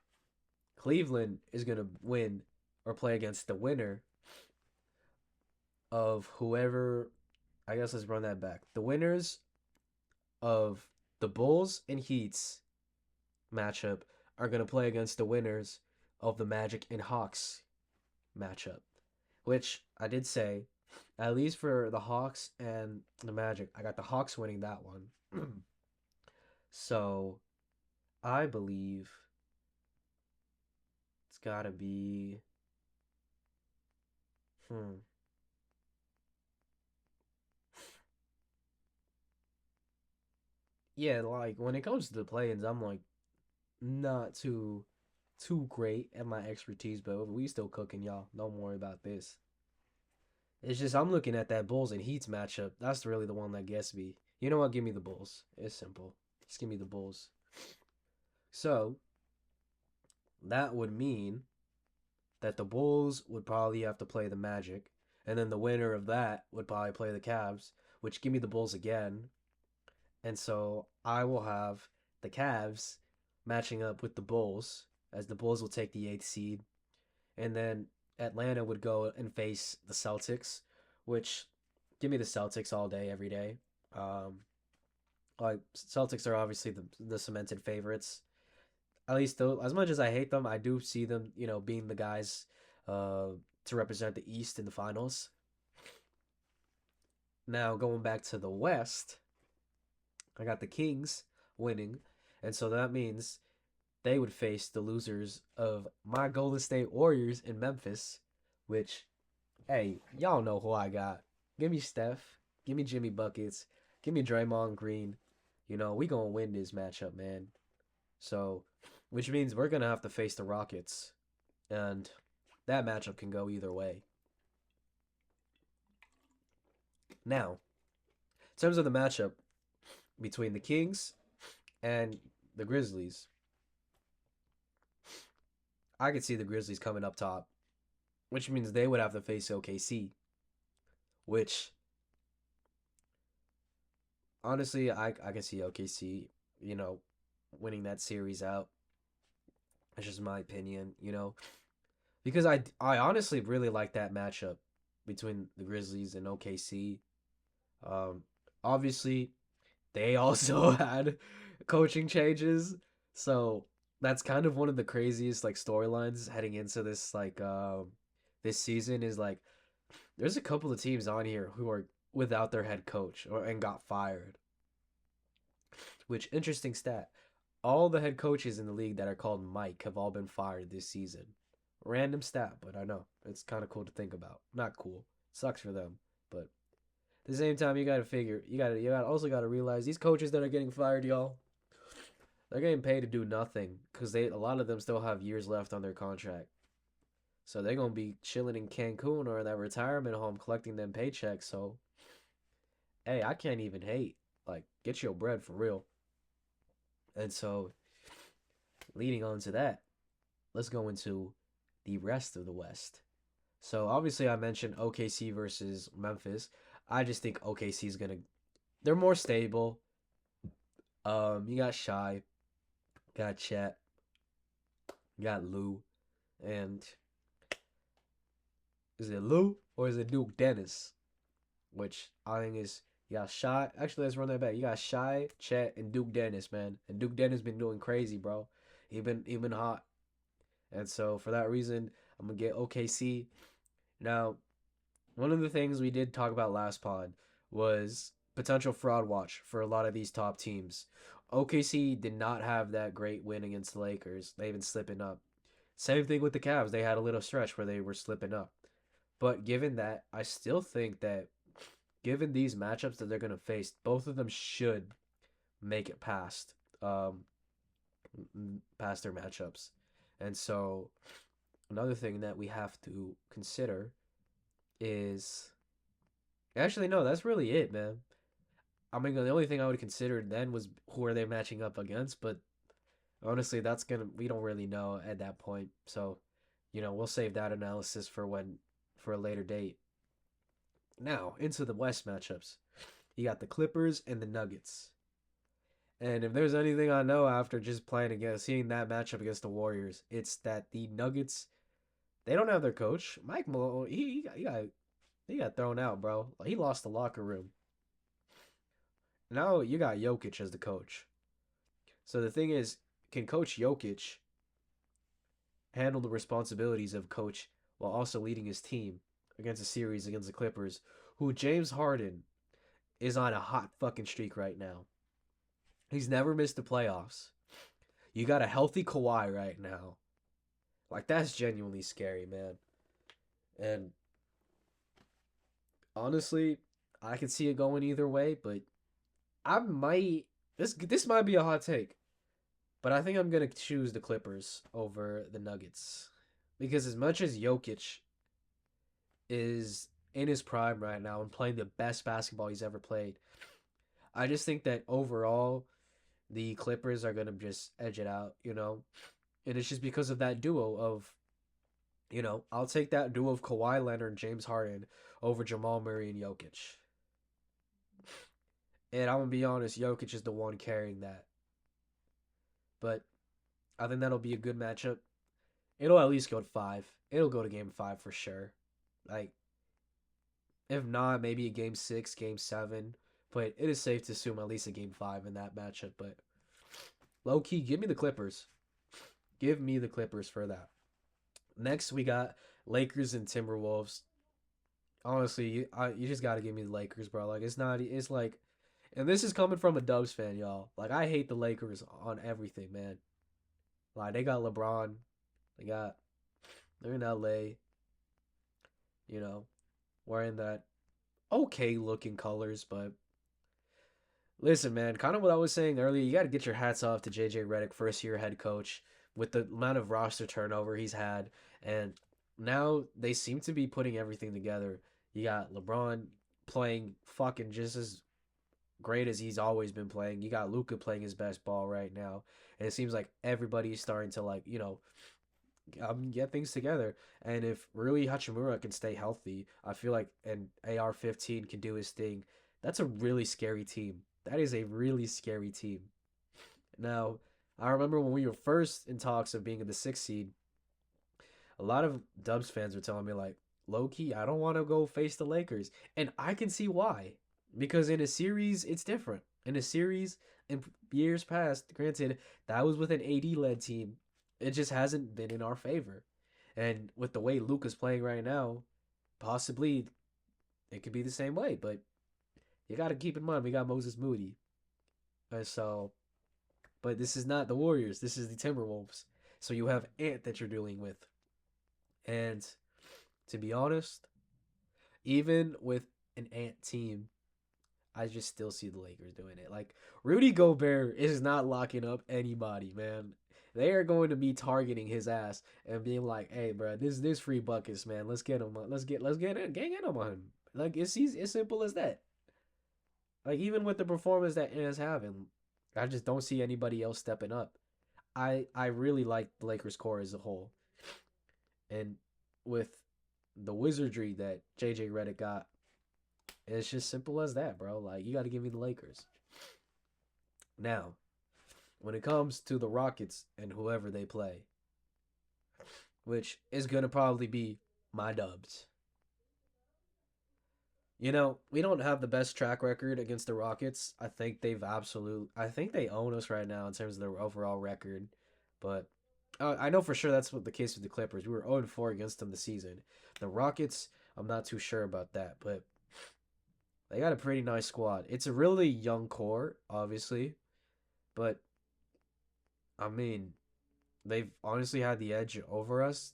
Cleveland is going to win or play against the winner of whoever. I guess let's run that back. The winners of the Bulls and Heats matchup are going to play against the winners of the Magic and Hawks matchup, which I did say, at least for the Hawks and the Magic, I got the Hawks winning that one. So I believe it's got to be. Hmm. Yeah, like when it comes to the play-ins, I'm like not too great at my expertise, but we still cooking, y'all. Don't worry about this. It's just I'm looking at that Bulls and Heats matchup. That's really the one that gets me. You know what? Give me the Bulls. It's simple. Just give me the Bulls. So that would mean that the Bulls would probably have to play the Magic, and then the winner of that would probably play the Cavs, which give me the Bulls again. And so I will have the Cavs matching up with the Bulls, as the Bulls will take the eighth seed, and then Atlanta would go and face the Celtics, which give me the Celtics all day, every day. Um, like Celtics are obviously the cemented favorites. At least though, as much as I hate them, I do see them, being the guys uh, to represent the East in the finals. Now going back to the West, I got the Kings winning, and so that means they would face the losers of my Golden State Warriors in Memphis, which, hey, y'all know who I got. Give me Steph. Give me Jimmy Buckets. Give me Draymond Green. We gonna win this matchup, man. So, which means we're gonna have to face the Rockets, and that matchup can go either way. Now, in terms of the matchup between the Kings and the Grizzlies, I could see the Grizzlies coming up top, which means they would have to face OKC, which honestly, I can see OKC, winning that series out. That's just my opinion. Because I honestly really like that matchup between the Grizzlies and OKC. Um, Obviously, they also had coaching changes, so that's kind of one of the craziest like storylines heading into this season is like there's a couple of teams on here who are without their head coach and got fired. Which interesting stat. All the head coaches in the league that are called Mike have all been fired this season. Random stat, but I know. It's kind of cool to think about. Not cool. Sucks for them, but at the same time you got to figure you got also got to realize these coaches that are getting fired, y'all, they're getting paid to do nothing cuz they a lot of them still have years left on their contract. So they're going to be chilling in Cancun or in that retirement home collecting them paychecks. So, hey, I can't even hate. Like, get your bread for real. And so, leading on to that, let's go into the rest of the West. So, obviously, I mentioned OKC versus Memphis. I just think OKC is going to. They're more stable. You got Shy, got Chet, got Lou, and is it Lou or is it Duke Dennis? Which I think is you got Shy. Actually, let's run that back. You got Shy, Chet, and Duke Dennis, man. And Duke Dennis been doing crazy, bro. He been hot. And so for that reason, I'm gonna get OKC. Now, one of the things we did talk about last pod was potential fraud watch for a lot of these top teams. OKC did not have that great win against the Lakers. They've been slipping up. Same thing with the Cavs. They had a little stretch where they were slipping up. But given that, I still think that given these matchups that they're going to face, both of them should make it past their matchups. And so another thing that we have to consider is actually no, that's really it, man. I mean, the only thing I would consider then was who are they matching up against, but honestly, that's gonna we don't really know at that point. So, we'll save that analysis for a later date. Now, into the West matchups. You got the Clippers and the Nuggets. And if there's anything I know after just playing against seeing that matchup against the Warriors, it's that the Nuggets they don't have their coach. Mike Malone, he got He got thrown out, bro. Like, he lost the locker room. Now you got Jokic as the coach. So the thing is, can Coach Jokic handle the responsibilities of coach while also leading his team against a series against the Clippers, who James Harden is on a hot fucking streak right now. He's never missed the playoffs. You got a healthy Kawhi right now. Like, that's genuinely scary, man. And honestly, I can see it going either way, but I might this might be a hot take, but I think I'm gonna choose the Clippers over the Nuggets. Because as much as Jokic is in his prime right now and playing the best basketball he's ever played, I just think that overall the Clippers are gonna just edge it out, you know? And it's just because of that duo of, I'll take that duo of Kawhi Leonard and James Harden over Jamal Murray and Jokic. And I'm gonna be honest, Jokic is the one carrying that. But I think that'll be a good matchup. It'll at least go to five. It'll go to game five for sure. Like, if not, maybe a game six, game seven. But it is safe to assume at least a game five in that matchup. But low key, give me the Clippers. Give me the Clippers for that. Next, we got Lakers and Timberwolves. Honestly, you just got to give me the Lakers, bro. Like, it's not, it's like, and this is coming from a Dubs fan, y'all. Like, I hate the Lakers on everything, man. Like, they got LeBron. They got, they're in LA, you know, wearing that okay looking colors. But listen, man, kind of what I was saying earlier, you got to get your hats off to JJ Redick, first year head coach, with the amount of roster turnover he's had. And now they seem to be putting everything together. You got LeBron playing fucking just as great as he's always been playing. You got Luka playing his best ball right now. And it seems like everybody's starting to, like, get things together. And if Rui Hachimura can stay healthy, I feel like an AR-15 can do his thing. That's a really scary team. That is a really scary team. Now, I remember when we were first in talks of being in the sixth seed, a lot of Dubs fans were telling me, like, low key, I don't want to go face the Lakers. And I can see why. Because in a series, it's different. In a series, in years past, granted, that was with an AD led team. It just hasn't been in our favor. And with the way Luka's playing right now, possibly it could be the same way. But you got to keep in mind, we got Moses Moody. And so, but this is not the Warriors. This is the Timberwolves. So you have Ant that you're dealing with. And to be honest, even with an Ant team, I just still see the Lakers doing it. Like, Rudy Gobert is not locking up anybody, man. They are going to be targeting his ass and being like, "Hey, bro, this free buckets, man. Let's get him. Let's get it. Gang in on him." Like, it's simple as that. Like, even with the performance that is having, I just don't see anybody else stepping up. I really like the Lakers core as a whole, and with the wizardry that JJ Redick got, it's just simple as that, bro. Like, you got to give me the Lakers. Now, when it comes to the Rockets and whoever they play, which is going to probably be my Dubs. We don't have the best track record against the Rockets. I think they own us right now in terms of their overall record. But I know for sure that's what the case with the Clippers. We were 0-4 against them this season. The Rockets, I'm not too sure about that, but they got a pretty nice squad. It's a really young core, obviously, but I mean, they've honestly had the edge over us.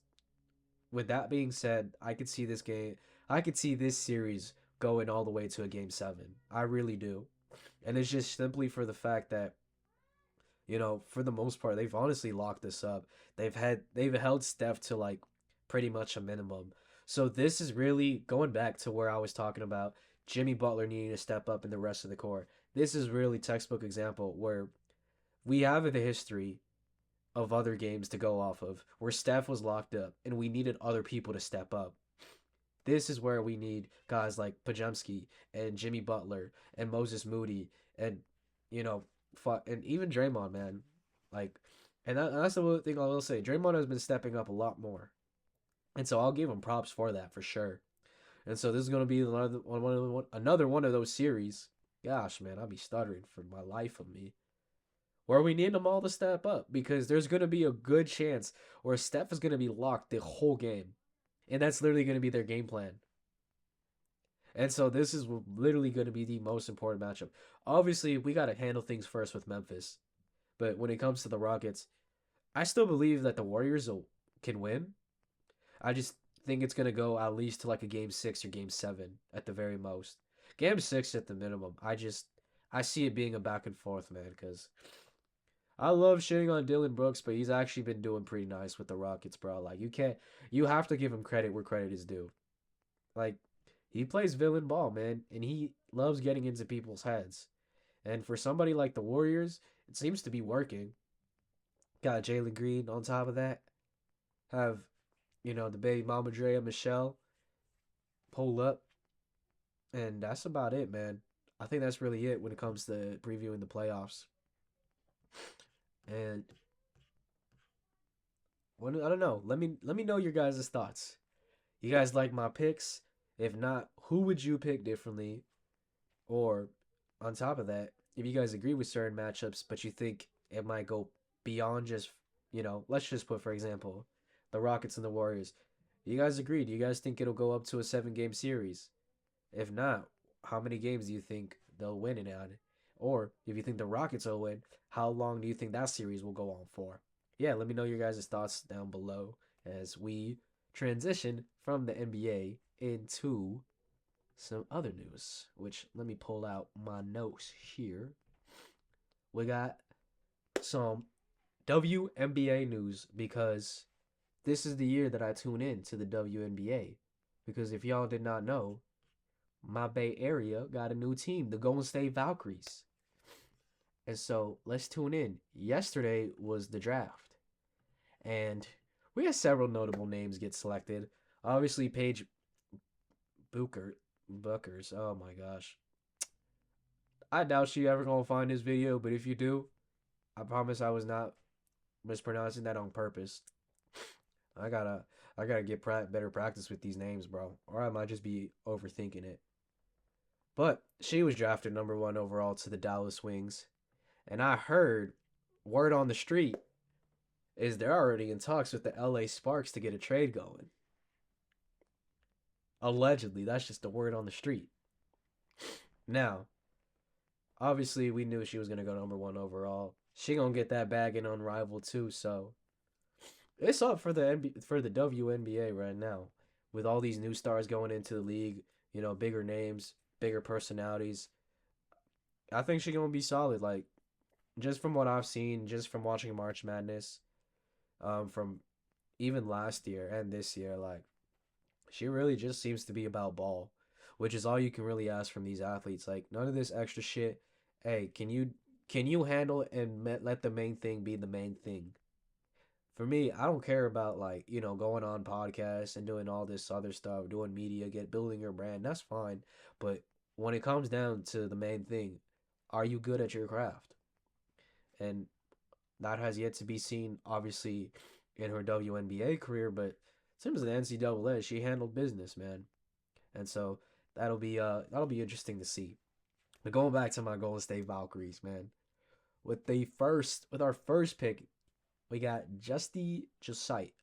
With that being said, I could see this series going all the way to a game seven. I really do. And it's just simply for the fact that, for the most part, they've honestly locked this up. They've held Steph to, like, pretty much a minimum. So this is really going back to where I was talking about Jimmy Butler needing to step up in the rest of the core. This is really textbook example where we have the history of other games to go off of where Steph was locked up and we needed other people to step up. This is where we need guys like Pajemski and Jimmy Butler and Moses Moody and, you know, and even Draymond, man. Like, and that's the thing I will say. Draymond has been stepping up a lot more. And so I'll give him props for that for sure. And so this is gonna be another one of those series. Gosh, man, I'll be stuttering for my life of me. Where we need them all to step up because there's gonna be a good chance where Steph is gonna be locked the whole game, and that's literally gonna be their game plan. And so this is literally going to be the most important matchup. Obviously, we got to handle things first with Memphis. But when it comes to the Rockets, I still believe that the Warriors can win. I just think it's going to go at least to like a game 6 or game 7 at the very most. Game 6 at the minimum. I see it being a back and forth, man, cuz I love shitting on Dylan Brooks, but he's actually been doing pretty nice with the Rockets, bro. Like you have to give him credit where credit is due. Like he plays villain ball, man, and he loves getting into people's heads. And for somebody like the Warriors, it seems to be working. Got Jalen Green on top of that. Have, the baby mama Drea Michelle pull up. And that's about it, man. I think that's really it when it comes to previewing the playoffs. And I don't know. Let me know your guys' thoughts. You guys like my picks? If not, who would you pick differently? Or on top of that, if you guys agree with certain matchups, but you think it might go beyond just, let's just put, for example, the Rockets and the Warriors. You guys agree? Do you guys think it'll go up to a 7 game series? If not, how many games do you think they'll win it on? Or if you think the Rockets will win, how long do you think that series will go on for? Yeah, let me know your guys' thoughts down below as we transition from the NBA into some other news, which let me pull out my notes here. We got some WNBA news because this is the year that I tune in to the WNBA. Because if y'all did not know, my Bay Area got a new team, the Golden State Valkyries. And so let's tune in. Yesterday was the draft, and we had several notable names get selected. Obviously, Paige Bookers. Oh my gosh. I doubt she ever gonna find this video, but if you do, I promise I was not mispronouncing that on purpose. I gotta I gotta get better practice with these names, bro, or I might just be overthinking it. But she was drafted number 1 overall to the Dallas Wings, and I heard word on the street is they're already in talks with the LA Sparks to get a trade going. Allegedly, that's just the word on the street. Now, obviously, we knew she was gonna go number 1 overall. She gonna get that bag in Unrivaled too, so it's up for the WNBA right now, with all these new stars going into the league. Bigger names, bigger personalities. I think she's gonna be solid. Like just from what I've seen, just from watching March Madness, from even last year and this year, like she really just seems to be about ball, which is all you can really ask from these athletes. Like none of this extra shit. Hey, can you handle and let the main thing be the main thing? For me, I don't care about like, going on podcasts and doing all this other stuff, doing media, building your brand. That's fine. But when it comes down to the main thing, are you good at your craft? And that has yet to be seen, obviously, in her WNBA career. But in terms of the NCAA, she handled business, man. And so that'll be interesting to see. But going back to my Golden State Valkyries, man, with our first pick, we got Justy Josite,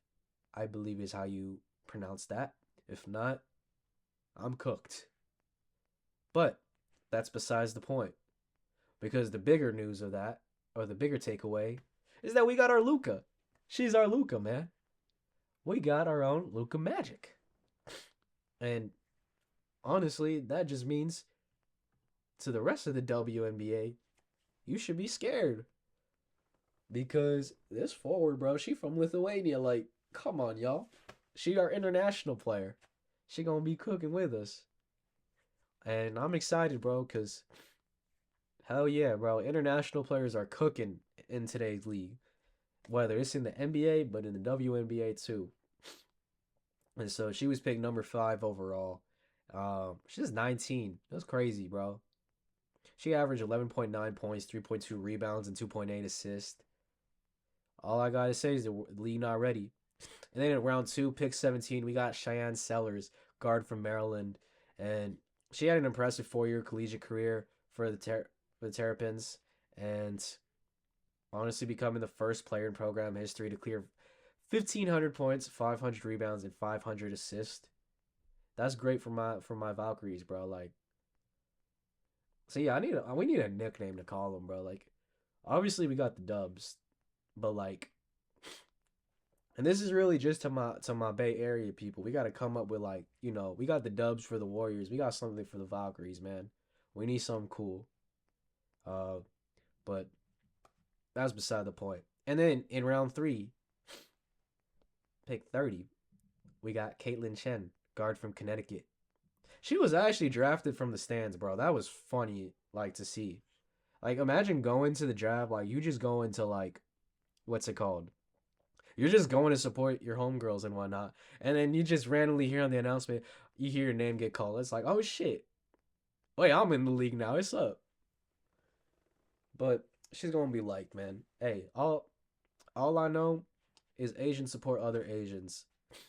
I believe is how you pronounce that. If not, I'm cooked. But that's besides the point. Because the bigger news of that, or the bigger takeaway, is that we got our Luca. She's our Luca, man. We got our own Luca Magic. And honestly, that just means to the rest of the WNBA, you should be scared. Because this forward, bro, she from Lithuania. Like, come on, y'all. She our international player. She gonna be cooking with us. And I'm excited, bro, because hell yeah, bro. International players are cooking in today's league. Whether it's in the NBA, but in the WNBA too. And so she was picked number 5 overall. She's 19. That's crazy, bro. She averaged 11.9 points, 3.2 rebounds, and 2.8 assists. All I gotta say is the league not ready. And then in round 2, pick 17, we got Cheyenne Sellers, guard from Maryland, and she had an impressive 4 year collegiate career for the Terrapins, and honestly becoming the first player in program history to clear 1,500 points, 500 rebounds, and 500 assists. That's great for my Valkyries, bro. Like, so yeah, we need a nickname to call them, bro. Like, obviously we got the Dubs, but like, and this is really just to my Bay Area people. We got to come up with like, we got the Dubs for the Warriors. We got something for the Valkyries, man. We need something cool. Uh, but that's beside the point. And then in round three, pick 30, we got Caitlin Chen, guard from Connecticut. She was actually drafted from the stands, bro. That was funny, like to see. Like, imagine going to the draft, like you just going to like, what's it called? You're just going to support your homegirls and whatnot, and then you just randomly hear on the announcement, you hear your name get called. It's like, oh shit, wait, I'm in the league now. It's up. But she's gonna be like, man, hey, all I know is Asians support other Asians.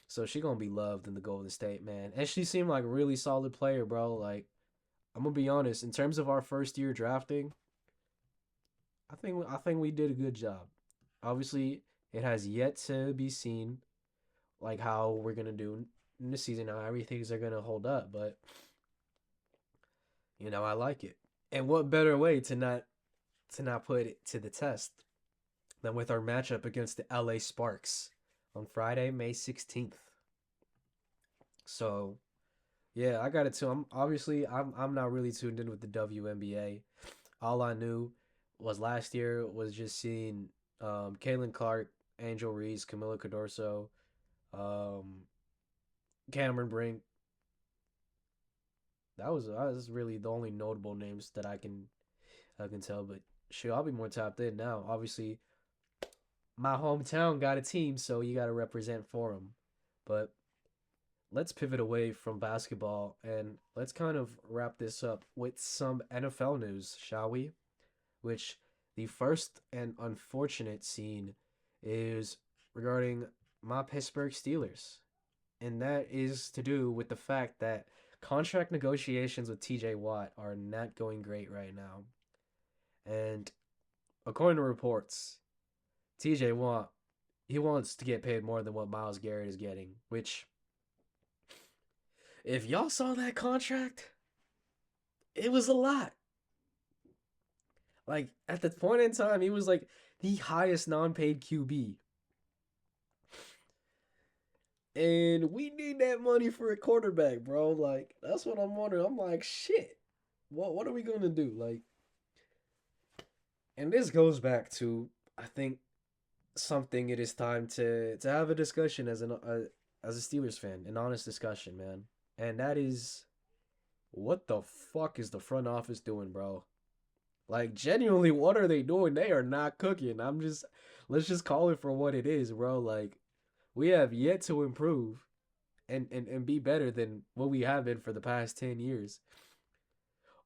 So she gonna be loved in the Golden State, man. And she seemed like a really solid player, bro. Like, I'm gonna be honest, in terms of our first year drafting, I think we did a good job. Obviously, it has yet to be seen like how we're gonna do in the season, how everything's are gonna hold up, but I like it. And what better way to not put it to the test than with our matchup against the LA Sparks on Friday, May 16th. So yeah, I got it too. I'm not really tuned in with the WNBA. All I knew was last year was just seeing Caitlin Clark, Angel Reese, Camila Cadorso, um, Cameron Brink. That was really the only notable names that I can tell. But sure, I'll be more tapped in now. Obviously, my hometown got a team, so you got to represent for them. But let's pivot away from basketball and let's kind of wrap this up with some NFL news, shall we? Which the first and unfortunate scene is regarding my Pittsburgh Steelers. And that is to do with the fact that contract negotiations with TJ Watt are not going great right now. And according to reports, TJ Watt, he wants to get paid more than what Myles Garrett is getting, which if y'all saw that contract, it was a lot. Like at the point in time, he was like the highest non-paid QB. And we need that money for a quarterback, bro. Like that's what I'm wondering. I'm like, shit. What are we gonna do? Like, and this goes back to I think something it is time to have a discussion as a Steelers fan, an honest discussion, man. And that is what the fuck is the front office doing, bro? Like genuinely, what are they doing? They are not cooking. Let's just call it for what it is, bro. Like we have yet to improve and be better than what we have been for the past 10 years.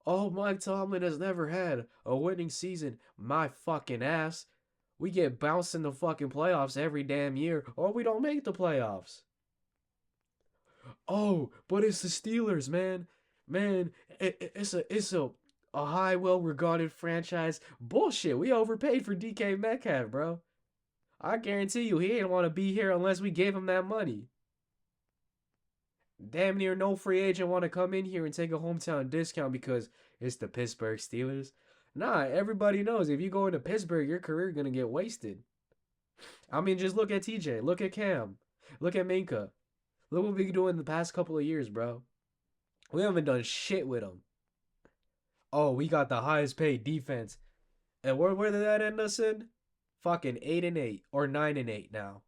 Oh, Mike Tomlin has never had a winning season. My fucking ass. We get bounced in the fucking playoffs every damn year, or we don't make the playoffs. Oh, but it's the Steelers, man. Man, it's a high, well-regarded franchise. Bullshit. We overpaid for DK Metcalf, bro. I guarantee you, he didn't want to be here unless we gave him that money. Damn near no free agent want to come in here and take a hometown discount because it's the Pittsburgh Steelers. Nah, everybody knows if you go into Pittsburgh, your career gonna get wasted. I mean, just look at TJ, look at Cam, look at Minka. Look what we been doing the past couple of years, bro. We haven't done shit with them. Oh, we got the highest paid defense. And where did that end us in? Fucking 8-8 or 9-8 now.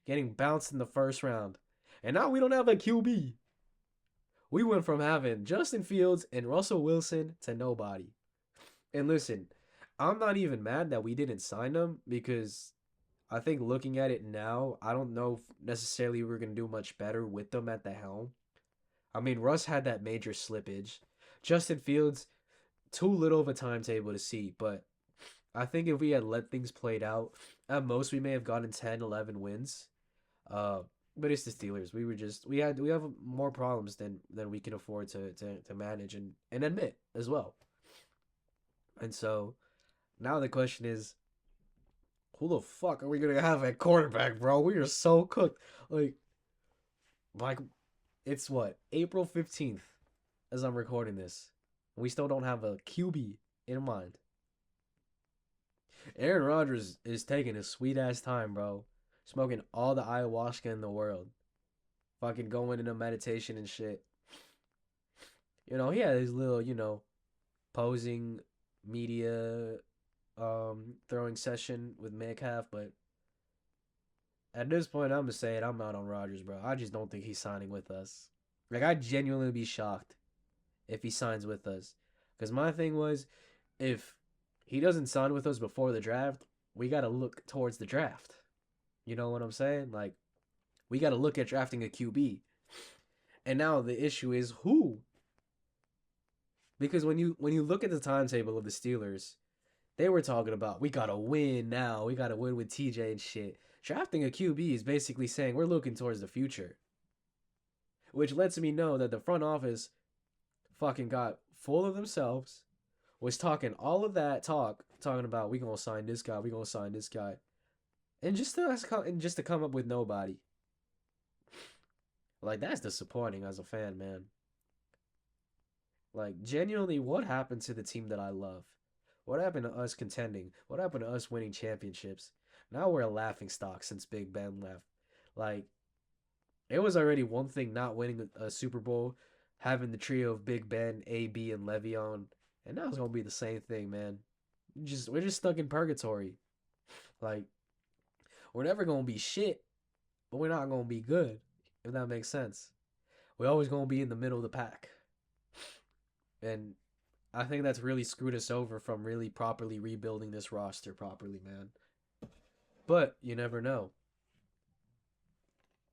Getting bounced in the first round. And now we don't have a QB. We went from having Justin Fields and Russell Wilson to nobody. And listen, I'm not even mad that we didn't sign them because I think looking at it now, I don't know if necessarily we're going to do much better with them at the helm. I mean, Russ had that major slippage. Justin Fields, too little of a timetable to see, but I think if we had let things played out, at most we may have gotten 10, 11 wins. Uh, But it's the Steelers. We have more problems than we can afford to manage and admit as well. And so now the question is, who the fuck are we gonna have at quarterback, bro? We are so cooked. Like it's what, April 15th as I'm recording this. We still don't have a QB in mind. Aaron Rodgers is taking his sweet ass time, bro. Smoking all the ayahuasca in the world. Fucking going into meditation and shit. He had his little, posing media throwing session with Metcalf, but at this point I'm just saying I'm out on Rodgers, bro. I just don't think he's signing with us. Like, I'd genuinely be shocked if he signs with us. Because my thing was, if he doesn't sign with us before the draft, we got to look towards the draft. You know what I'm saying? Like, we got to look at drafting a QB. And now the issue is who? Because when you look at the timetable of the Steelers, they were talking about, we got to win now. We got to win with TJ and shit. Drafting a QB is basically saying we're looking towards the future. Which lets me know that the front office fucking got full of themselves, was talking all of that talking about we gonna sign this guy, we gonna sign this guy, and just to come up with nobody. Like, that's disappointing as a fan, man. Like, genuinely, what happened to the team that I love? What happened to us contending? What happened to us winning championships? Now we're a laughing stock since Big Ben left. Like, it was already one thing not winning a Super Bowl, having the trio of Big Ben, AB, and Le'Veon, and now it's gonna be the same thing, man. We're just stuck in purgatory. Like, we're never gonna be shit, but we're not gonna be good, if that makes sense. We're always gonna be in the middle of the pack, and I think that's really screwed us over from really properly rebuilding this roster properly, man. But you never know.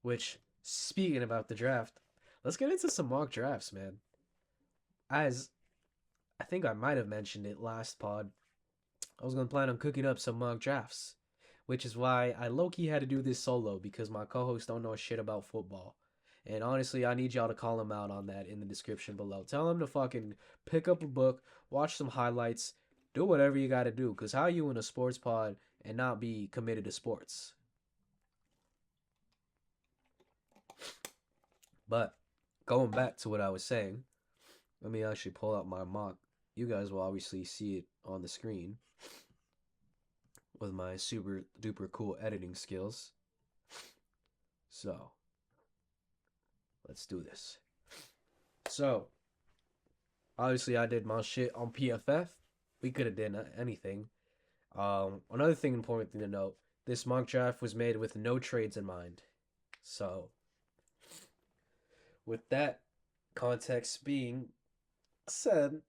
Which, speaking about the draft, let's get into some mock drafts, man. As I think I might have mentioned it last pod, I was going to plan on cooking up some mock drafts, which is why I low-key had to do this solo because my co-hosts don't know shit about football. And honestly, I need y'all to call them out on that in the description below. Tell them to fucking pick up a book, watch some highlights, do whatever you got to do, because how you in a sports pod and not be committed to sports? But going back to what I was saying, let me actually pull out my mock. You guys will obviously see it on the screen with my super duper cool editing skills. So, let's do this. So, obviously I did my shit on PFF. We could have done anything. Another thing, important thing to note, this mock draft was made with no trades in mind. So, with that context being said,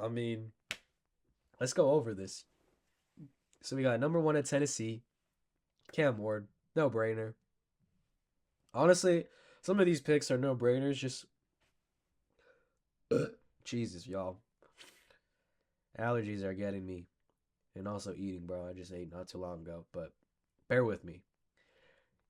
I mean, let's go over this. So we got number 1 at Tennessee, Cam Ward, no brainer. Honestly, some of these picks are no brainers. Just Jesus, y'all. Allergies are getting me, and also eating, bro. I just ate not too long ago, but bear with me.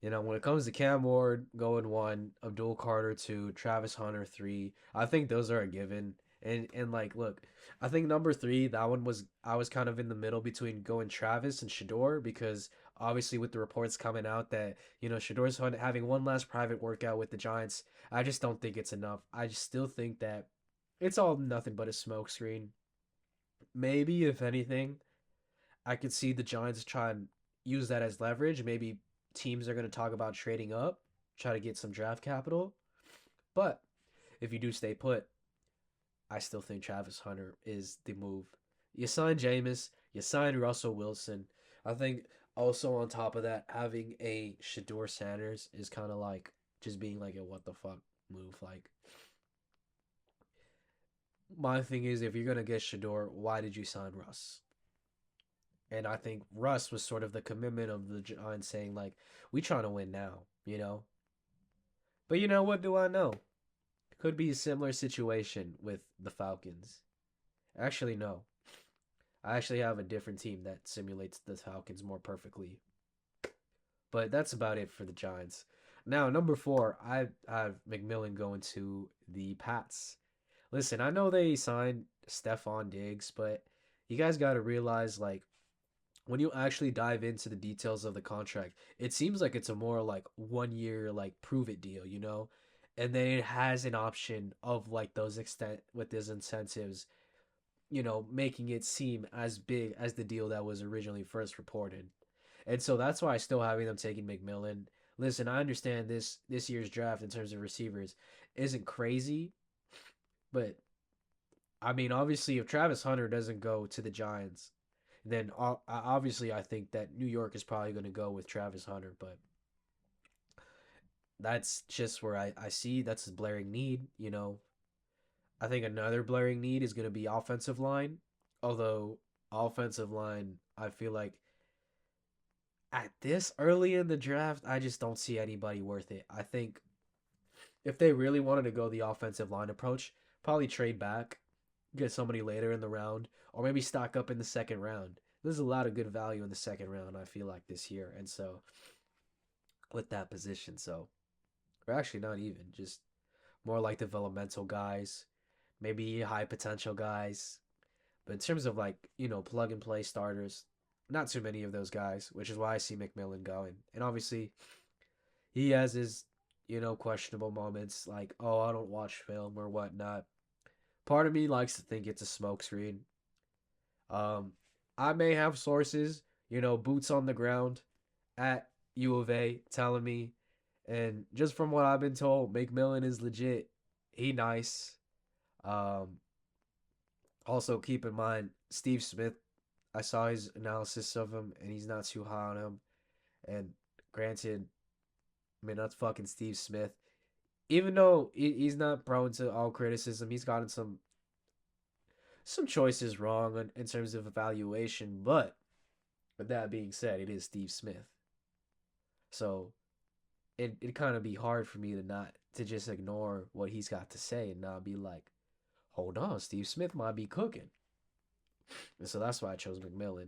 When it comes to Cam Ward going 1, Abdul Carter 2, Travis Hunter 3, I think those are a given. And like, look, I think number 3, that one was, I was kind of in the middle between going Travis and Shador, because obviously with the reports coming out that, Shador's having one last private workout with the Giants, I just don't think it's enough. I just still think that it's all nothing but a smokescreen. Maybe, if anything, I could see the Giants try and use that as leverage. Maybe teams are going to talk about trading up, try to get some draft capital. But if you do stay put, I still think Travis Hunter is the move. You sign Jameis, you sign Russell Wilson. I think also on top of that, having a Shador Sanders is kind of like just being like a what the fuck move. Like, my thing is, if you're going to get Shador, why did you sign Russ? And I think Russ was sort of the commitment of the Giants saying, like, we trying to win now. But what do I know? Could be a similar situation with the Falcons. Actually, no. I actually have a different team that simulates the Falcons more perfectly. But that's about it for the Giants. Now, number four, I have McMillan going to the Pats. Listen, I know they signed Stephon Diggs, but you guys got to realize, like, when you actually dive into the details of the contract, it seems like it's a more like 1 year like prove it deal, you know? And then it has an option of like those extent with those incentives, making it seem as big as the deal that was originally first reported. And so that's why I still having them taking McMillan. Listen, I understand this year's draft in terms of receivers isn't crazy, but I mean, obviously, if Travis Hunter doesn't go to the Giants, then obviously I think that New York is probably going to go with Travis Hunter. But that's just where I see that's a blaring need. I think another blaring need is going to be offensive line. Although offensive line, I feel like at this early in the draft, I just don't see anybody worth it. I think if they really wanted to go the offensive line approach, probably trade back, get somebody later in the round, or maybe stock up in the second round. There's a lot of good value in the second round, I feel like, this year. And so, with that position, or actually not even, just more like developmental guys, maybe high potential guys. But in terms of like, plug and play starters, not too many of those guys, which is why I see McMillan going. And obviously, he has his, questionable moments like, oh, I don't watch film or whatnot. Part of me likes to think it's a smokescreen. Um, I may have sources, boots on the ground at U of A telling me, and just from what I've been told, McMillan is legit. He nice. Um, Also keep in mind Steve Smith. I saw his analysis of him, and he's not too high on him. And granted, I mean that's fucking Steve Smith. Even though he's not prone to all criticism, he's gotten some choices wrong in terms of evaluation. But with that being said, it is Steve Smith, so it kind of be hard for me to not to just ignore what he's got to say and not be like, hold on, Steve Smith might be cooking. And so that's why I chose McMillan.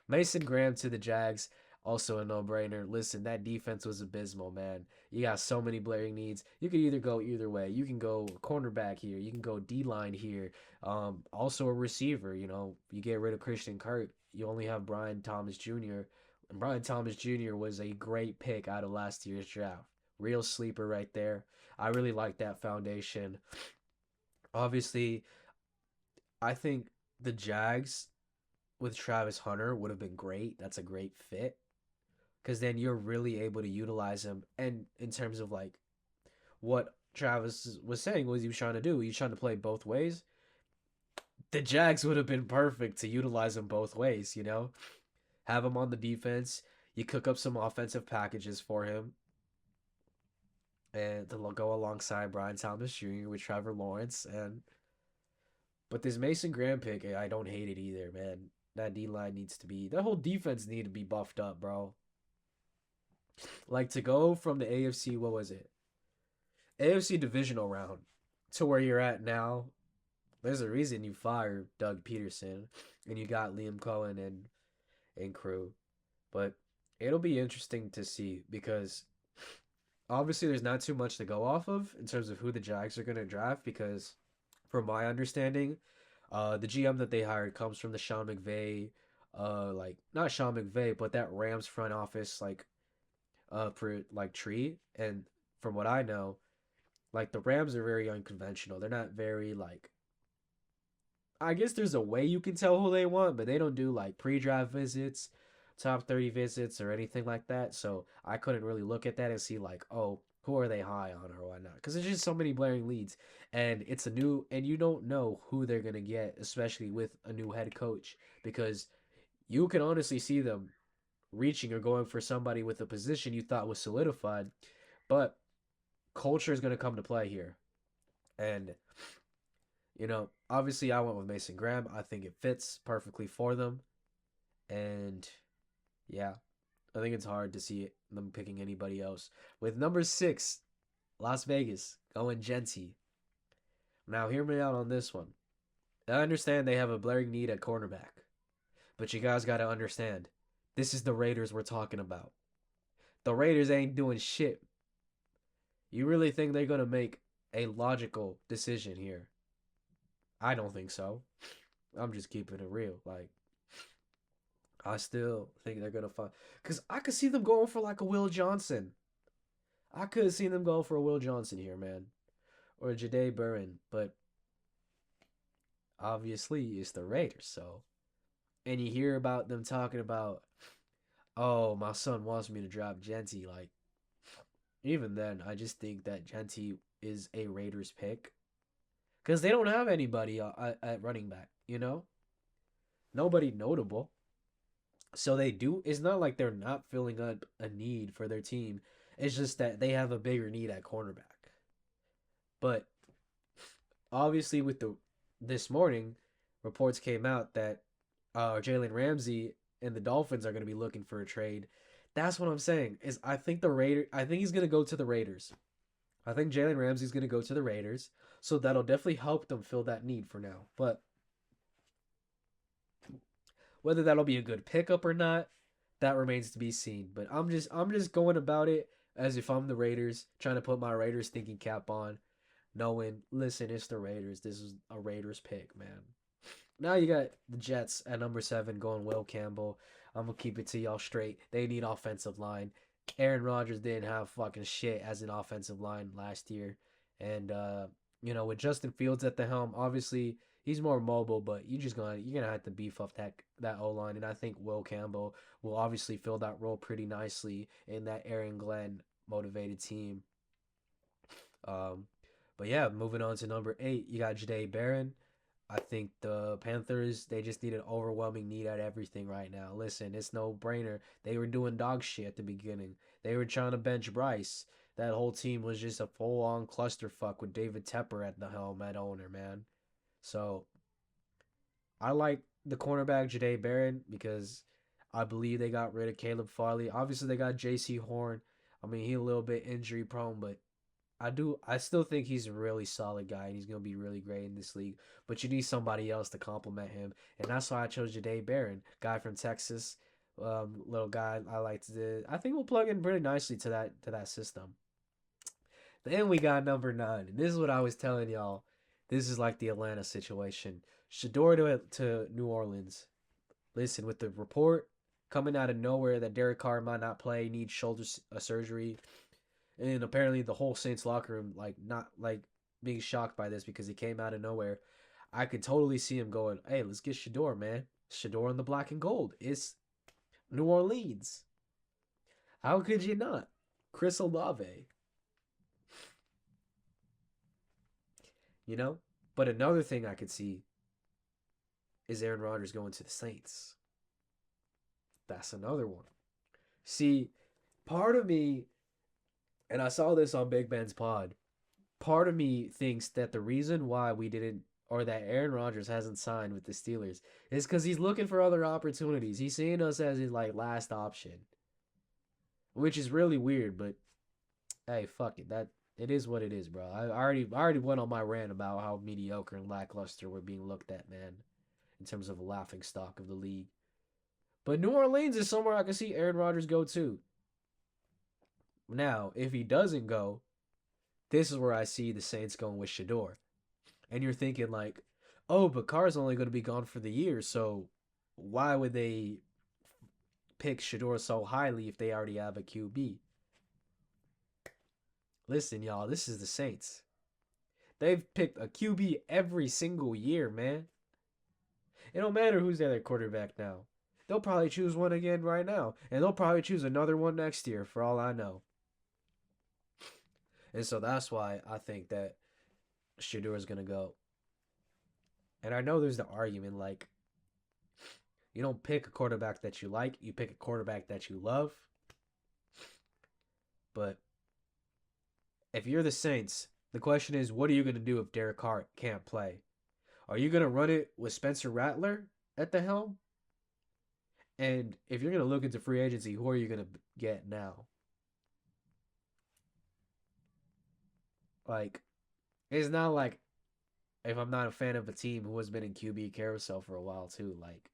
Mason Graham to the Jags, also a no-brainer. Listen, that defense was abysmal, man. You got so many blaring needs. You could either go either way. You can go cornerback here. You can go D-line here. Also a receiver. You get rid of Christian Kirk. You only have Brian Thomas Jr. And Brian Thomas Jr. was a great pick out of last year's draft. Real sleeper right there. I really like that foundation. Obviously, I think the Jags with Travis Hunter would have been great. That's a great fit because then you're really able to utilize him. And in terms of like what Travis was saying, was he was trying to do? He was trying to play both ways. The Jags would have been perfect to utilize him both ways. Have him on the defense. You cook up some offensive packages for him, and to go alongside Brian Thomas Jr. with Trevor Lawrence. But this Mason Graham pick, I don't hate it either, man. That D line needs to be, that whole defense need to be buffed up, bro. Like to go from the AFC, what was it? AFC divisional round to where you're at now. There's a reason you fired Doug Peterson and you got Liam Cohen and crew. But it'll be interesting to see because obviously there's not too much to go off of in terms of who the Jags are going to draft because from my understanding, the GM that they hired comes from the Sean McVay, like not Sean McVay, but that Rams front office like tree. And from what I know, like the Rams are very unconventional. They're not very like. I guess there's a way you can tell who they want, but they don't do like pre-draft visits, top 30 visits, or anything like that. So I couldn't really look at that and see like, oh, who are they high on or whatnot? Because there's just so many blaring leads, and it's a new, and you don't know who they're gonna get, especially with a new head coach, because you can honestly see them reaching or going for somebody with a position you thought was solidified, but culture is gonna come to play here, and obviously I went with Mason Graham. I think it fits perfectly for them. And yeah, I think it's hard to see them picking anybody else. With number 6, Las Vegas, going Genty. Now, hear me out on this one. I understand they have a blaring need at cornerback. But you guys got to understand, this is the Raiders we're talking about. The Raiders ain't doing shit. You really think they're gonna make a logical decision here? I don't think so. I'm just keeping it real. Like, I still think they're gonna find, because I could see them going for like a Will Johnson. I could have seen them go for a Will Johnson here, man, or a Jade Burren, but obviously it's the Raiders. So, and you hear about them talking about, oh, my son wants me to drop Genty. Like, even then, I just think that Genty is a Raiders pick because they don't have anybody at running back. Nobody notable. So they do. It's not like they're not filling up a need for their team. It's just that they have a bigger need at cornerback. But obviously, with the this morning, reports came out that Jalen Ramsey and the Dolphins are going to be looking for a trade. That's what I'm saying. Is I think the Raider. I think he's going to go to the Raiders. I think Jalen Ramsey's going to go to the Raiders. So that'll definitely help them fill that need for now. But whether that'll be a good pickup or not, that remains to be seen. But I'm just going about it as if I'm the Raiders, trying to put my Raiders thinking cap on, knowing, listen, it's the Raiders. This is a Raiders pick, man. Now you got the Jets at number 7 going Will Campbell. I'm gonna keep it to y'all straight. They need offensive line. Aaron Rodgers didn't have fucking shit as an offensive line last year, and with Justin Fields at the helm, obviously he's more mobile, but you're gonna have to beef up that O line, and I think Will Campbell will obviously fill that role pretty nicely in that Aaron Glenn motivated team. Um, but yeah, moving on to number 8, you got Jade Barron. I think the Panthers, they just need an overwhelming need at everything right now. Listen, it's no brainer. They were doing dog shit at the beginning. They were trying to bench Bryce. That whole team was just a full on clusterfuck with David Tepper at the helm at owner, man. So I like the cornerback Jade Barron because I believe they got rid of Caleb Farley. Obviously they got J.C. Horn. I mean, he a little bit injury prone, but I still think he's a really solid guy and he's gonna be really great in this league. But you need somebody else to complement him, and that's why I chose Jade Barron, guy from Texas, little guy. I think we'll plug in pretty nicely to that system. Then we got number 9, and this is what I was telling y'all. This is like the Atlanta situation. Shador to New Orleans. Listen, with the report coming out of nowhere that Derek Carr might not play, needs shoulder surgery, and apparently the whole Saints locker room like not like being shocked by this because he came out of nowhere. I could totally see him going, "Hey, let's get Shador, man. Shador in the black and gold. It's New Orleans. How could you not? Chris Olave, you know." But another thing I could see is Aaron Rodgers going to the Saints. That's another one. See, part of me, and I saw this on Big Ben's pod, part of me thinks that the reason why we didn't, or that Aaron Rodgers hasn't signed with the Steelers is because he's looking for other opportunities. He's seeing us as his like last option, which is really weird. But hey, fuck it. That it is what it is, bro. I already went on my rant about how mediocre and lackluster we're being looked at, man, in terms of a laughing stock of the league. But New Orleans is somewhere I can see Aaron Rodgers go to. Now, if he doesn't go, this is where I see the Saints going with Shador. And you're thinking like, oh, but Carr's only going to be gone for the year, so why would they pick Shador so highly if they already have a QB? Listen, y'all, this is the Saints. They've picked a QB every single year, man. It don't matter who's their quarterback now. They'll probably choose one again right now, and they'll probably choose another one next year, for all I know. And so that's why I think that Shador is gonna go. And I know there's the argument like you don't pick a quarterback that you like, you pick a quarterback that you love. But if you're the Saints, the question is, what are you gonna do if Derek Carr can't play? Are you gonna run it with Spencer Rattler at the helm? And if you're gonna look into free agency, who are you gonna get now? Like, it's not like if I'm not a fan of a team who has been in QB carousel for a while too. Like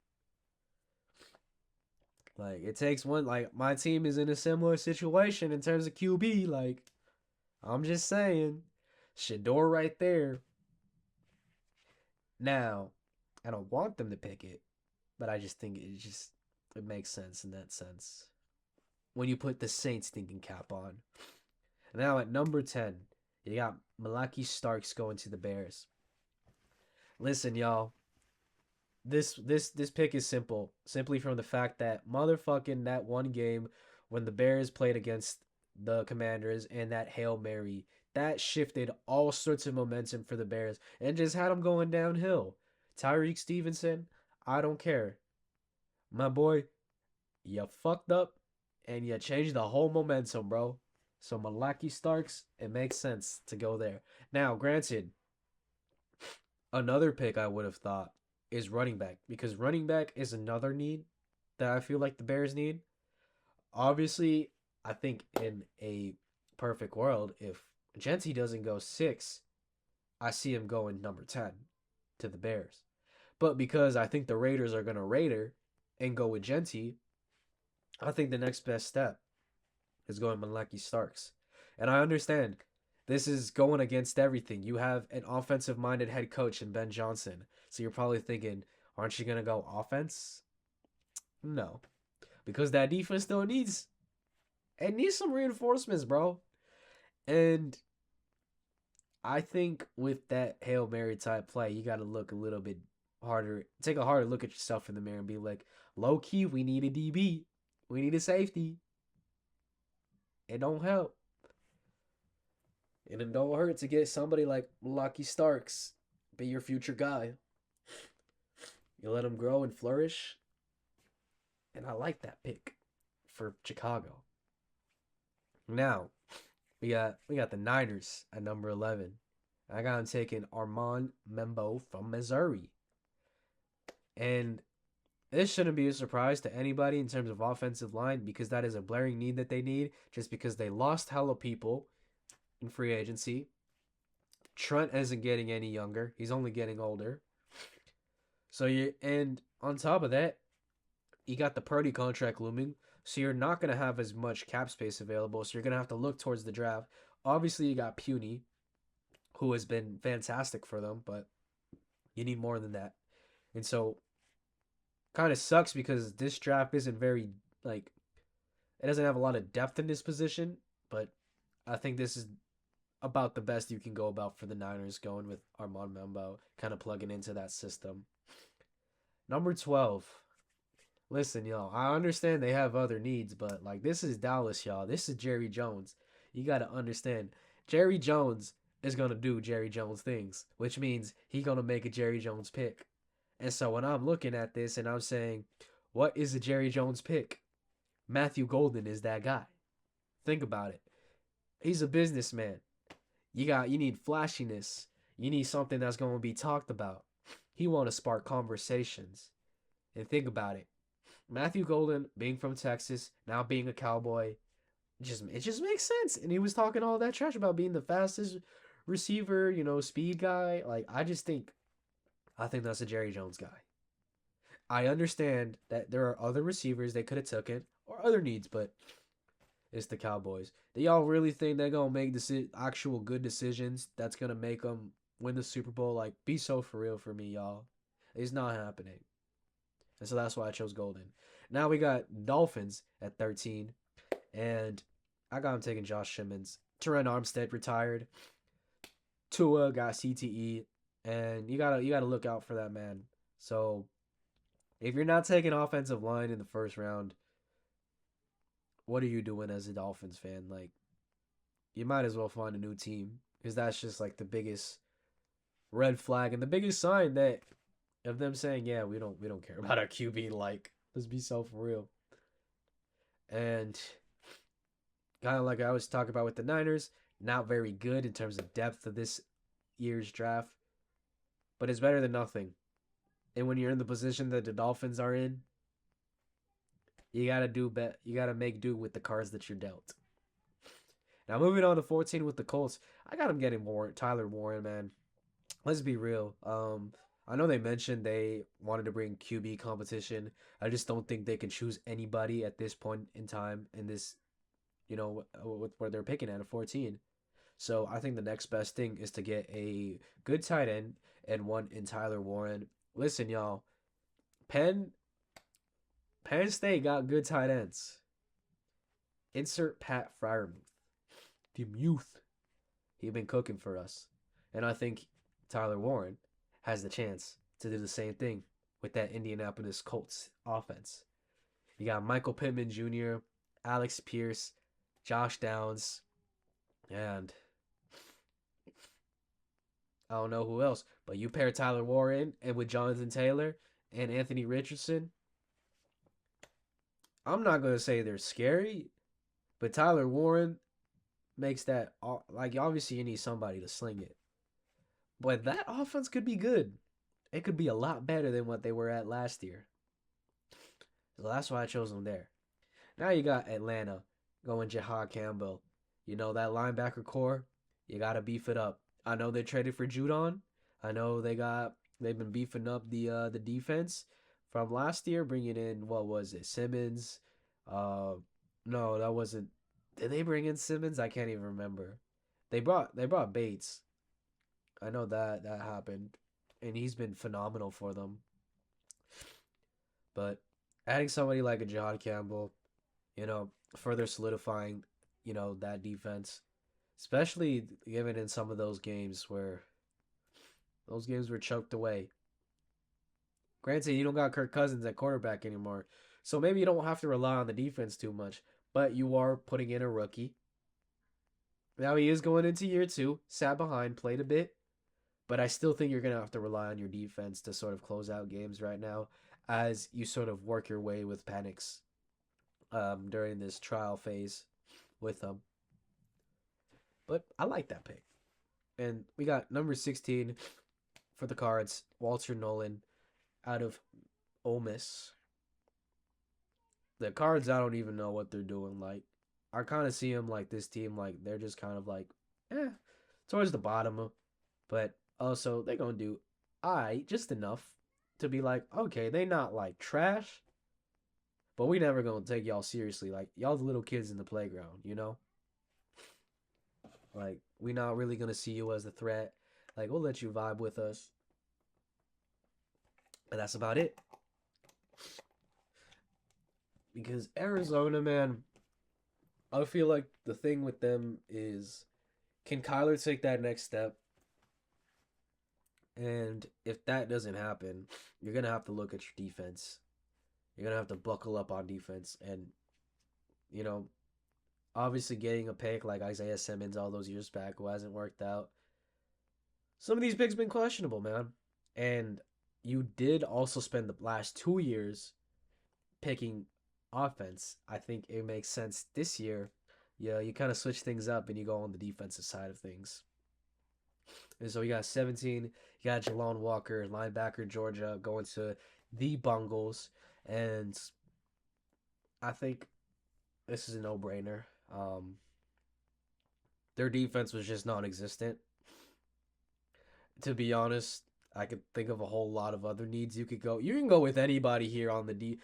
it takes one. Like my team is in a similar situation in terms of QB. Like I'm just saying. Shador right there. Now, I don't want them to pick it, but I just think it makes sense in that sense. When you put the Saints thinking cap on. Now at number 10, you got Malaki Starks going to the Bears. Listen, y'all. This pick is simple. Simply from the fact that motherfucking that one game when the Bears played against the Commanders and that Hail Mary, that shifted all sorts of momentum for the Bears and just had them going downhill. Tyreek Stevenson, I don't care. My boy, you fucked up and you changed the whole momentum, bro. So Malaki Starks, it makes sense to go there. Now, granted, another pick I would have thought is running back because running back is another need that I feel like the Bears need. Obviously, I think in a perfect world, if Genti doesn't go 6, I see him going number 10 to the Bears. But because I think the Raiders are going to Raider and go with Genti, I think the next best step is going Malaki Starks. And I understand this is going against everything. You have an offensive minded head coach in Ben Johnson. So you're probably thinking, aren't you going to go offense? No. Because that defense still needs some reinforcements, bro. And I think with that Hail Mary type play, you got to look a little bit harder, take a harder look at yourself in the mirror and be like, low key, we need a DB. We need a safety. It don't help. And it don't hurt to get somebody like Lucky Starks be your future guy. You let him grow and flourish. And I like that pick for Chicago. Now, we got the Niners at number 11. I got him taking Armand Membo from Missouri. And this shouldn't be a surprise to anybody in terms of offensive line because that is a blaring need that they need just because they lost hella people in free agency. Trent isn't getting any younger. He's only getting older. So and on top of that, you got the Purdy contract looming. So you're not going to have as much cap space available. So you're going to have to look towards the draft. Obviously, you got Puny, who has been fantastic for them, but you need more than that. And so kind of sucks because this draft isn't very like it doesn't have a lot of depth in this position, but I think this is about the best you can go about for the Niners going with Armand Membo kind of plugging into that system. Number 12. Listen, y'all, I understand they have other needs, but like this is Dallas, y'all. This is Jerry Jones. You got to understand. Jerry Jones is going to do Jerry Jones things, which means he's going to make a Jerry Jones pick. And so when I'm looking at this and I'm saying, what is a Jerry Jones pick? Matthew Golden is that guy. Think about it. He's a businessman. You need flashiness. You need something that's going to be talked about. He want to spark conversations. And think about it. Matthew Golden being from Texas, now being a Cowboy, it just makes sense. And he was talking all that trash about being the fastest receiver, speed guy. Like I think that's a Jerry Jones guy. I understand that there are other receivers they could have taken or other needs, but it's the Cowboys. Do y'all really think they're gonna make actual good decisions that's gonna make them win the Super Bowl? Like, be so for real for me, y'all. It's not happening. And so that's why I chose Golden. Now we got Dolphins at 13, and I got him taking Josh Simmons. Terren Armstead retired. Tua got CTE, and you gotta look out for that man. So if you're not taking offensive line in the first round, what are you doing as a Dolphins fan? Like, you might as well find a new team because that's just like the biggest red flag and the biggest sign that of them saying, yeah, we don't care about our QB. Like, let's be so for real. And kind of like I was talking about with the Niners, not very good in terms of depth of this year's draft, but it's better than nothing. And when you're in the position that the Dolphins are in, you gotta you gotta make do with the cards that you're dealt. Now moving on to 14 with the Colts, I got him getting Tyler Warren, man. Let's be real. I know they mentioned they wanted to bring QB competition. I just don't think they can choose anybody at this point in time in this, with where they're picking at 14. So I think the next best thing is to get a good tight end and one in Tyler Warren. Listen, y'all, Penn Penn State got good tight ends. Insert Pat Fryermuth. The youth. He been cooking for us. And I think Tyler Warren has the chance to do the same thing with that Indianapolis Colts offense. You got Michael Pittman Jr., Alex Pierce, Josh Downs, and I don't know who else. But you pair Tyler Warren and with Jonathan Taylor and Anthony Richardson. I'm not going to say they're scary, but Tyler Warren makes that, like, obviously you need somebody to sling it. But that offense could be good. It could be a lot better than what they were at last year. So that's why I chose them there. Now you got Atlanta going Jahad Campbell. You know, that linebacker core, you got to beef it up. I know they traded for Judon. I know they've been beefing up the defense from last year, bringing in, what was it, Simmons? No, that wasn't. Did they bring in Simmons? I can't even remember. They brought Bates. I know that happened, and he's been phenomenal for them. But adding somebody like a John Campbell, further solidifying, that defense, especially given in some of those games where those games were choked away. Granted, you don't got Kirk Cousins at quarterback anymore, so maybe you don't have to rely on the defense too much, but you are putting in a rookie. Now he is going into year two, sat behind, played a bit, but I still think you're going to have to rely on your defense to sort of close out games right now as you sort of work your way with Penix during this trial phase with them. But I like that pick. And we got number 16 for the Cards, Walter Nolan out of Ole Miss. The Cards, I don't even know what they're doing. Like, I kind of see them like this team, like they're just kind of like, towards the bottom. But also, they're going to do just enough to be like, okay, they not like trash, but we never going to take y'all seriously. Like, y'all the little kids in the playground, Like, we not really going to see you as a threat. Like, we'll let you vibe with us. And that's about it. Because Arizona, man, I feel like the thing with them is, can Kyler take that next step? And if that doesn't happen, you're going to have to look at your defense. You're going to have to buckle up on defense. And, obviously getting a pick like Isaiah Simmons all those years back who hasn't worked out. Some of these picks been questionable, man. And you did also spend the last 2 years picking offense. I think it makes sense this year. Yeah, you kind of switch things up and you go on the defensive side of things. And so you got 17. You got Jalon Walker, linebacker, Georgia, going to the Bungles. And I think this is a no-brainer. Their defense was just non-existent. To be honest, I could think of a whole lot of other needs you could go. You can go with anybody here on the D.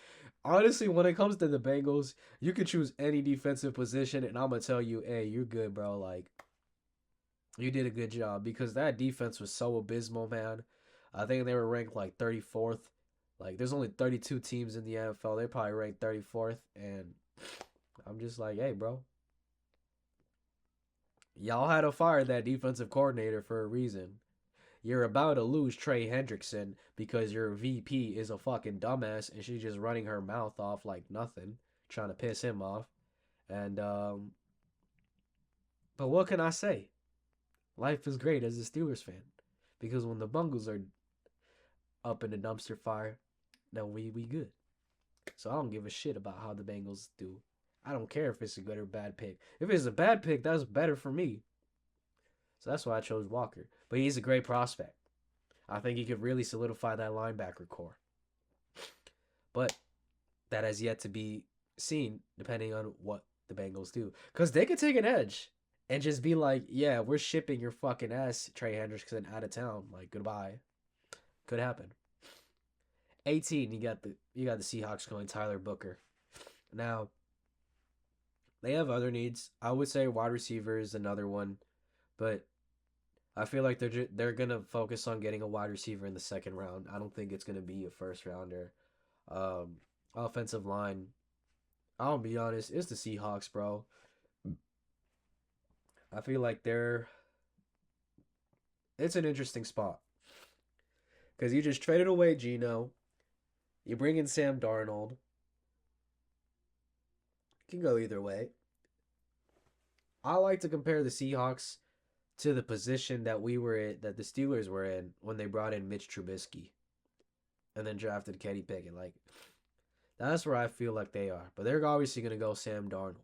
Honestly, when it comes to the Bengals, you could choose any defensive position, and I'm gonna tell you, hey, you're good, bro. Like, you did a good job because that defense was so abysmal, man. I think they were ranked like 34th. Like, there's only 32 teams in the NFL. They probably ranked 34th, and I'm just like, hey, bro. Y'all had to fire that defensive coordinator for a reason. You're about to lose Trey Hendrickson because your VP is a fucking dumbass and she's just running her mouth off like nothing, trying to piss him off. And, but what can I say? Life is great as a Steelers fan because when the Bungles are up in the dumpster fire, then we good. So I don't give a shit about how the Bengals do. I don't care if it's a good or bad pick. If it's a bad pick, that's better for me. So that's why I chose Walker. But he's a great prospect. I think he could really solidify that linebacker core. But that has yet to be seen depending on what the Bengals do. Because they could take an edge and just be like, yeah, we're shipping your fucking ass, Trey Hendrickson, out of town. Like, goodbye. Could happen. 18, you got the Seahawks going Tyler Booker. Now, they have other needs. I would say wide receiver is another one. But I feel like they're gonna focus on getting a wide receiver in the second round. I don't think it's gonna be a first rounder. Um, Offensive line. I'll be honest, it's the Seahawks, bro. I feel like it's an interesting spot because you just traded away Geno. You bring in Sam Darnold. It can go either way. I like to compare the Seahawks to the position that we were in, that the Steelers were in when they brought in Mitch Trubisky and then drafted Kenny Pickett. Like that's where I feel like they are. But they're obviously gonna go Sam Darnold,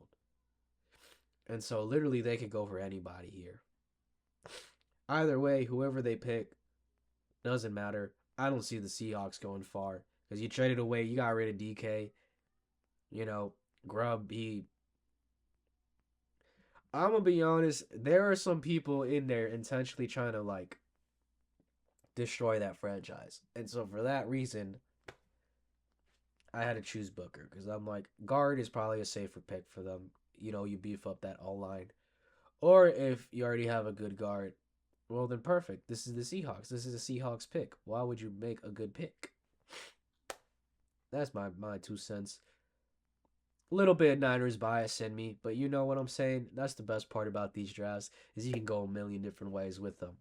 and so literally they could go for anybody here. Either way, whoever they pick doesn't matter. I don't see the Seahawks going far because you traded away, you got rid of DK. You know, Grubb. I'm gonna be honest. There are some people in there intentionally trying to like destroy that franchise, and so for that reason, I had to choose Booker because I'm like guard is probably a safer pick for them. You beef up that all line, or if you already have a good guard, well then perfect. This is the Seahawks. This is a Seahawks pick. Why would you make a good pick? That's my 2 cents. Little bit of Niners bias in me, but you know what I'm saying? That's the best part about these drafts is you can go a million different ways with them.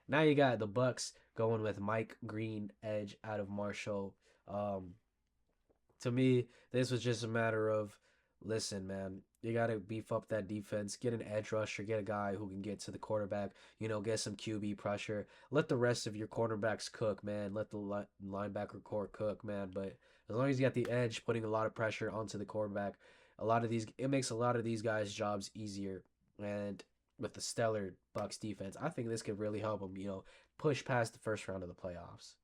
Now you got the Bucks going with Mike Green edge out of Marshall. Um, to me, this was just a matter of listen, man, you got to beef up that defense, get an edge rusher, get a guy who can get to the quarterback, get some QB pressure. Let the rest of your cornerbacks cook, man. Let the linebacker core cook, man. But as long as you got the edge, putting a lot of pressure onto the quarterback, it makes a lot of these guys' jobs easier. And with the stellar Bucks defense, I think this could really help them, push past the first round of the playoffs.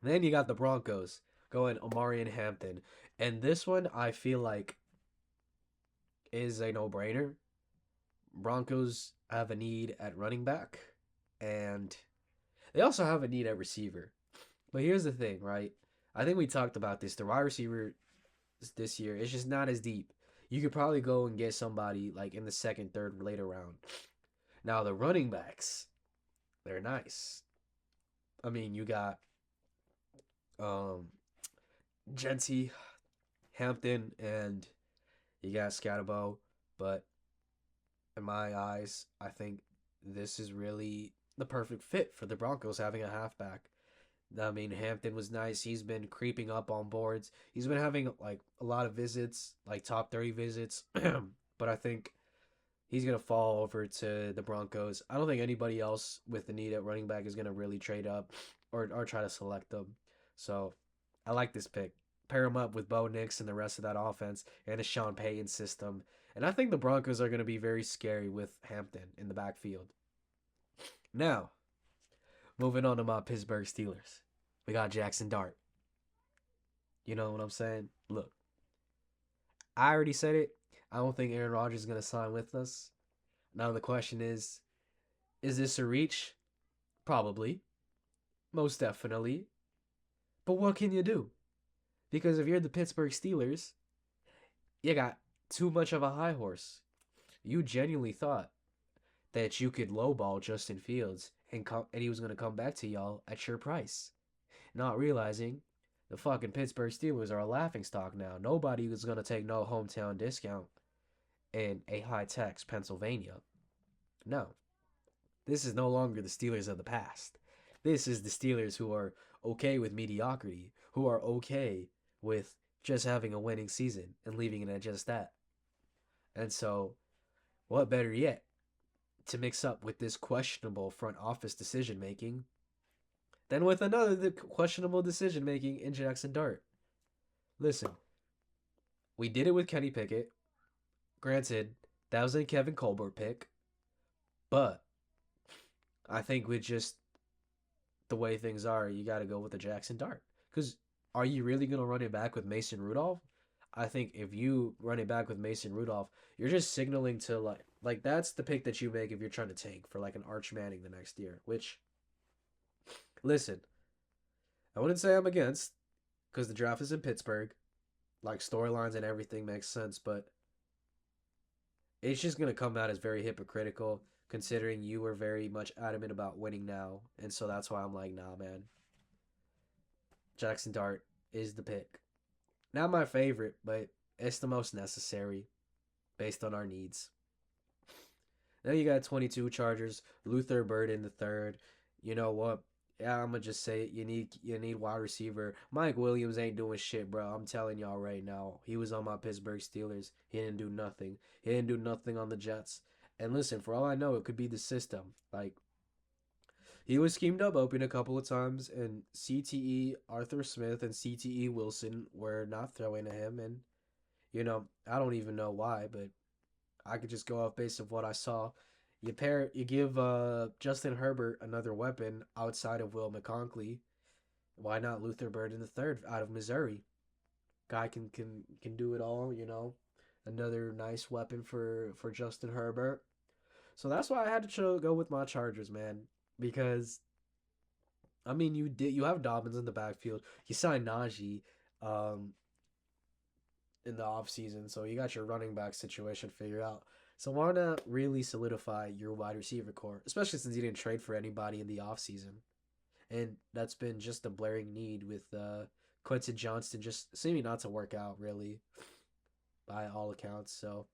Then you got the Broncos going Omari and Hampton. And this one I feel like is a no-brainer. Broncos have a need at running back and they also have a need at receiver. But here's the thing, right? I think we talked about this. The wide receiver this year is just not as deep. You could probably go and get somebody like in the second, third, later round. Now the running backs, they're nice. I mean, you got um Genty, Hampton, and you got Scatterbo. But in my eyes, I think this is really the perfect fit for the Broncos having a halfback. I mean, Hampton was nice. He's been creeping up on boards. He's been having like a lot of visits, like top 30 visits. But I think he's going to fall over to the Broncos. I don't think anybody else with the need at running back is going to really trade up or try to select them. So I like this pick. Pair him up with Bo Nix and the rest of that offense and a Sean Payton system. And I think the Broncos are going to be very scary with Hampton in the backfield. Now, moving on to my Pittsburgh Steelers. We got Jackson Dart. You know what I'm saying? Look, I already said it. I don't think Aaron Rodgers is going to sign with us. Now the question is this a reach? Probably. Most definitely. But what can you do? Because if you're the Pittsburgh Steelers, you got too much of a high horse. You genuinely thought that you could lowball Justin Fields and he was going to come back to y'all at your price. Not realizing the fucking Pittsburgh Steelers are a laughingstock now. Nobody was going to take no hometown discount in a high-tax Pennsylvania. No. This is no longer the Steelers of the past. This is the Steelers who are okay with mediocrity, who are okay with just having a winning season and leaving it at just that. And so, what better yet to mix up with this questionable front office decision making than with another questionable decision making in Jackson Dart? Listen, we did it with Kenny Pickett. Granted, that was a Kevin Colbert pick, but I think with just the way things are, you got to go with the Jackson Dart. Because are you really going to run it back with Mason Rudolph? I think if you run it back with Mason Rudolph, you're just signaling to like that's the pick that you make if you're trying to tank for like an Arch Manning the next year. Which, listen, I wouldn't say I'm against because the draft is in Pittsburgh, like storylines and everything makes sense, but it's just gonna come out as very hypocritical considering you were very much adamant about winning now, and so that's why I'm like, nah, man, Jackson Dart is the pick. Not my favorite, but it's the most necessary based on our needs. Then you got 22 Chargers, Luther Burden the third. You know what? Yeah, I'm gonna just say it. You need wide receiver. Mike Williams ain't doing shit, bro. I'm telling y'all right now. He was on my Pittsburgh Steelers. He didn't do nothing. He didn't do nothing on the Jets. And listen, for all I know, it could be the system. Like he was schemed up open a couple of times, and CTE Arthur Smith and CTE Wilson were not throwing to him. And I don't even know why, but I could just go off base of what I saw. You give Justin Herbert another weapon outside of Will McConkley. Why not Luther Burden the third out of Missouri? Guy can do it all. Another nice weapon for Justin Herbert. So that's why I had to go with my Chargers, man. Because I mean, you have Dobbins in the backfield. You signed Najee um, in the offseason, so you got your running back situation figured out. So why not really solidify your wide receiver core, especially since you didn't trade for anybody in the offseason? And that's been just a blaring need with Quentin Johnston just seeming not to work out really by all accounts. So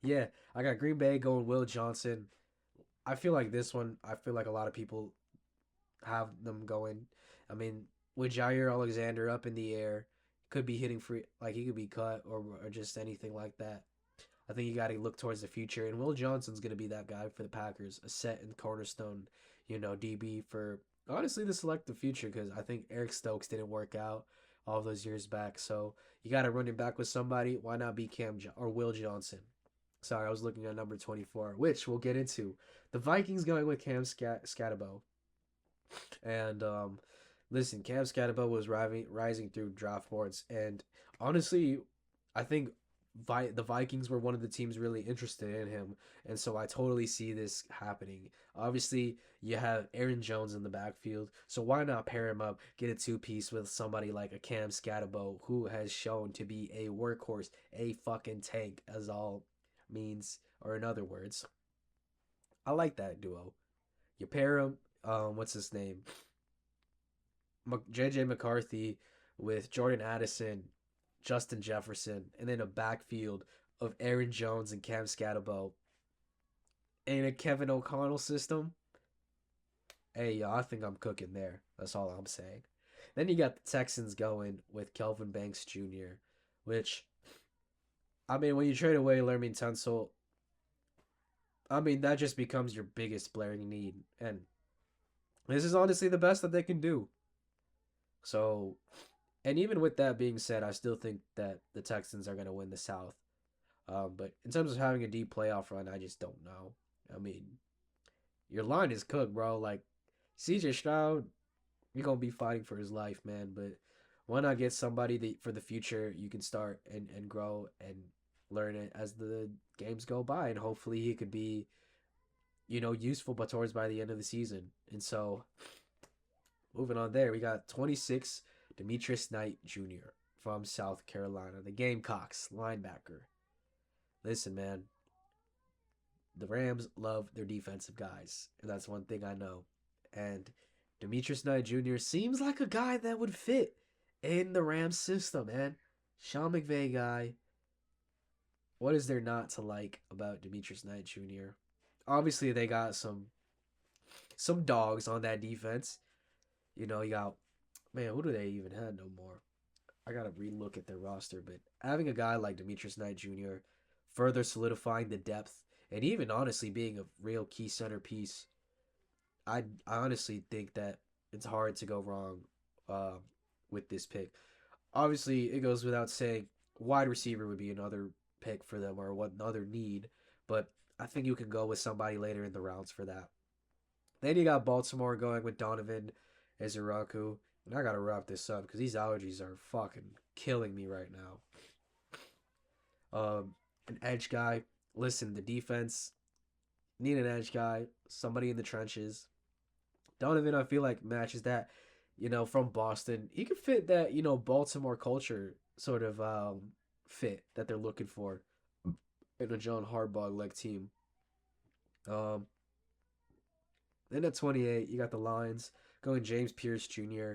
yeah, I got Green Bay going Will Johnson. I feel like this one, I feel like a lot of people have them going. I mean, with Jair Alexander up in the air, could be hitting free, like he could be cut or just anything like that. I think you got to look towards the future, and Will Johnson's going to be that guy for the Packers, a set and cornerstone, DB for honestly the selective future because I think Eric Stokes didn't work out all those years back. So you got to run it back with somebody. Why not be or Will Johnson? Sorry, I was looking at number 24, which we'll get into. The Vikings going with Cam Scatabo. And listen, Cam Scatabo was rising through draft boards, and honestly, I think the Vikings were one of the teams really interested in him, and so I totally see this happening. Obviously, you have Aaron Jones in the backfield, so why not pair him up, get a two-piece with somebody like a Cam Scatabo who has shown to be a workhorse, a fucking tank, as all means, or in other words. I like that duo. You pair him, what's his name? JJ McCarthy with Jordan Addison, Justin Jefferson, and then a backfield of Aaron Jones and Cam Scatabo in a Kevin O'Connell system. Hey, yo, I think I'm cooking there. That's all I'm saying. Then you got the Texans going with Kelvin Banks Jr., which, I mean, when you trade away Lermy Tunsil, I mean, that just becomes your biggest blaring need. And this is honestly the best that they can do. So, and even with that being said, I still think that the Texans are going to win the South. But in terms of having a deep playoff run, I just don't know. I mean, your line is cooked, bro. Like, CJ Stroud, you're going to be fighting for his life, man. But why not get somebody that for the future you can start and grow and learn it as the games go by? And hopefully he could be, useful but towards by the end of the season. And so, moving on there, we got 26, Demetrius Knight Jr. from South Carolina, the Gamecocks linebacker. Listen, man, the Rams love their defensive guys, and that's one thing I know. And Demetrius Knight Jr. seems like a guy that would fit in the Rams system, man. Sean McVay guy. What is there not to like about Demetrius Knight Jr.? Obviously, they got some dogs on that defense. You got, man, who do they even have no more? I gotta relook at their roster, but having a guy like Demetrius Knight Jr. further solidifying the depth and even honestly being a real key centerpiece, I honestly think that it's hard to go wrong with this pick. Obviously, it goes without saying, wide receiver would be another pick for them or what another need, but I think you can go with somebody later in the rounds for that. Then you got Baltimore going with Donovan Ezuraku. And I gotta wrap this up because these allergies are fucking killing me right now. An edge guy. Listen, the defense need an edge guy, somebody in the trenches. Donovan, I feel like matches that. From Boston, he could fit that. Baltimore culture sort of fit that they're looking for in a John Harbaugh like team. Um, then at 28, you got the Lions going James Pierce Jr.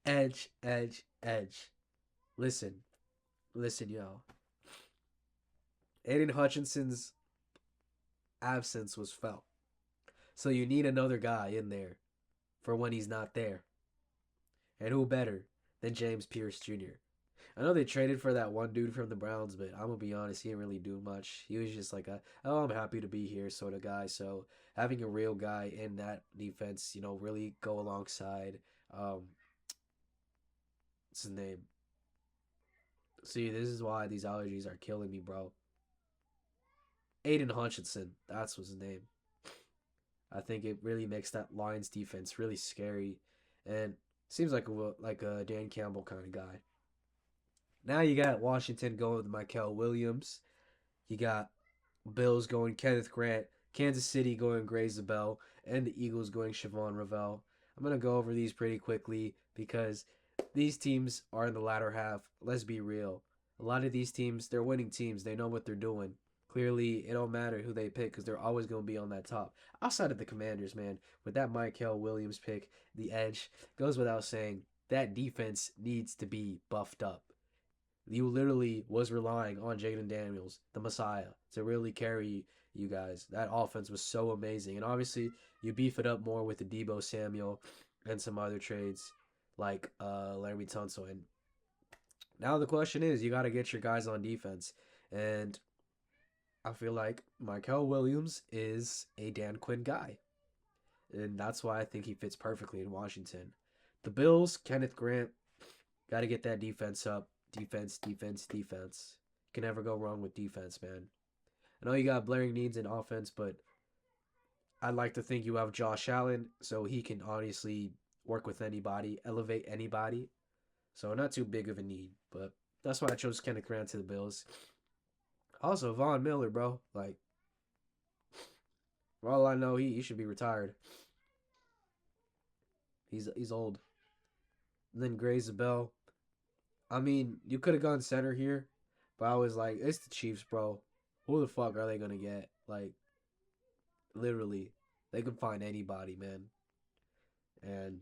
Edge, edge, edge. Listen, listen, yo. Aiden Hutchinson's absence was felt. So you need another guy in there for when he's not there. And who better than James Pierce Jr.? I know they traded for that one dude from the Browns, but I'm gonna be honest, he didn't really do much. He was just like oh, I'm happy to be here sort of guy. So having a real guy in that defense, really go alongside what's his name? See, this is why these allergies are killing me, bro. Aiden Hutchinson, that's what's his name. I think it really makes that Lions defense really scary, and seems like a Dan Campbell kind of guy. Now you got Washington going with Michael Williams. You got Bills going Kenneth Grant, Kansas City going Gray Zabel, and the Eagles going Siobhan Ravel. I'm going to go over these pretty quickly because these teams are in the latter half. Let's be real. A lot of these teams, they're winning teams. They know what they're doing. Clearly, it don't matter who they pick because they're always going to be on that top. Outside of the Commanders, man, with that Michael Williams pick, the edge, goes without saying, that defense needs to be buffed up. You literally was relying on Jaden Daniels, the Messiah, to really carry you guys. That offense was so amazing. And obviously, you beef it up more with the Debo Samuel and some other trades like Laremy Tunsil. And now the question is, you got to get your guys on defense. And I feel like Michael Williams is a Dan Quinn guy. And that's why I think he fits perfectly in Washington. The Bills, Kenneth Grant, got to get that defense up. Defense, defense, defense. You can never go wrong with defense, man. I know you got blaring needs in offense, but I'd like to think you have Josh Allen, so he can honestly work with anybody, elevate anybody. So not too big of a need, but that's why I chose Kenneth Grant to the Bills. Also, Von Miller, bro. Like, for all I know, he should be retired. He's old. And then Gray Zabel. I mean, you could have gone center here, but I was like, it's the Chiefs, bro. Who the fuck are they gonna get? Like, literally, they can find anybody, man, and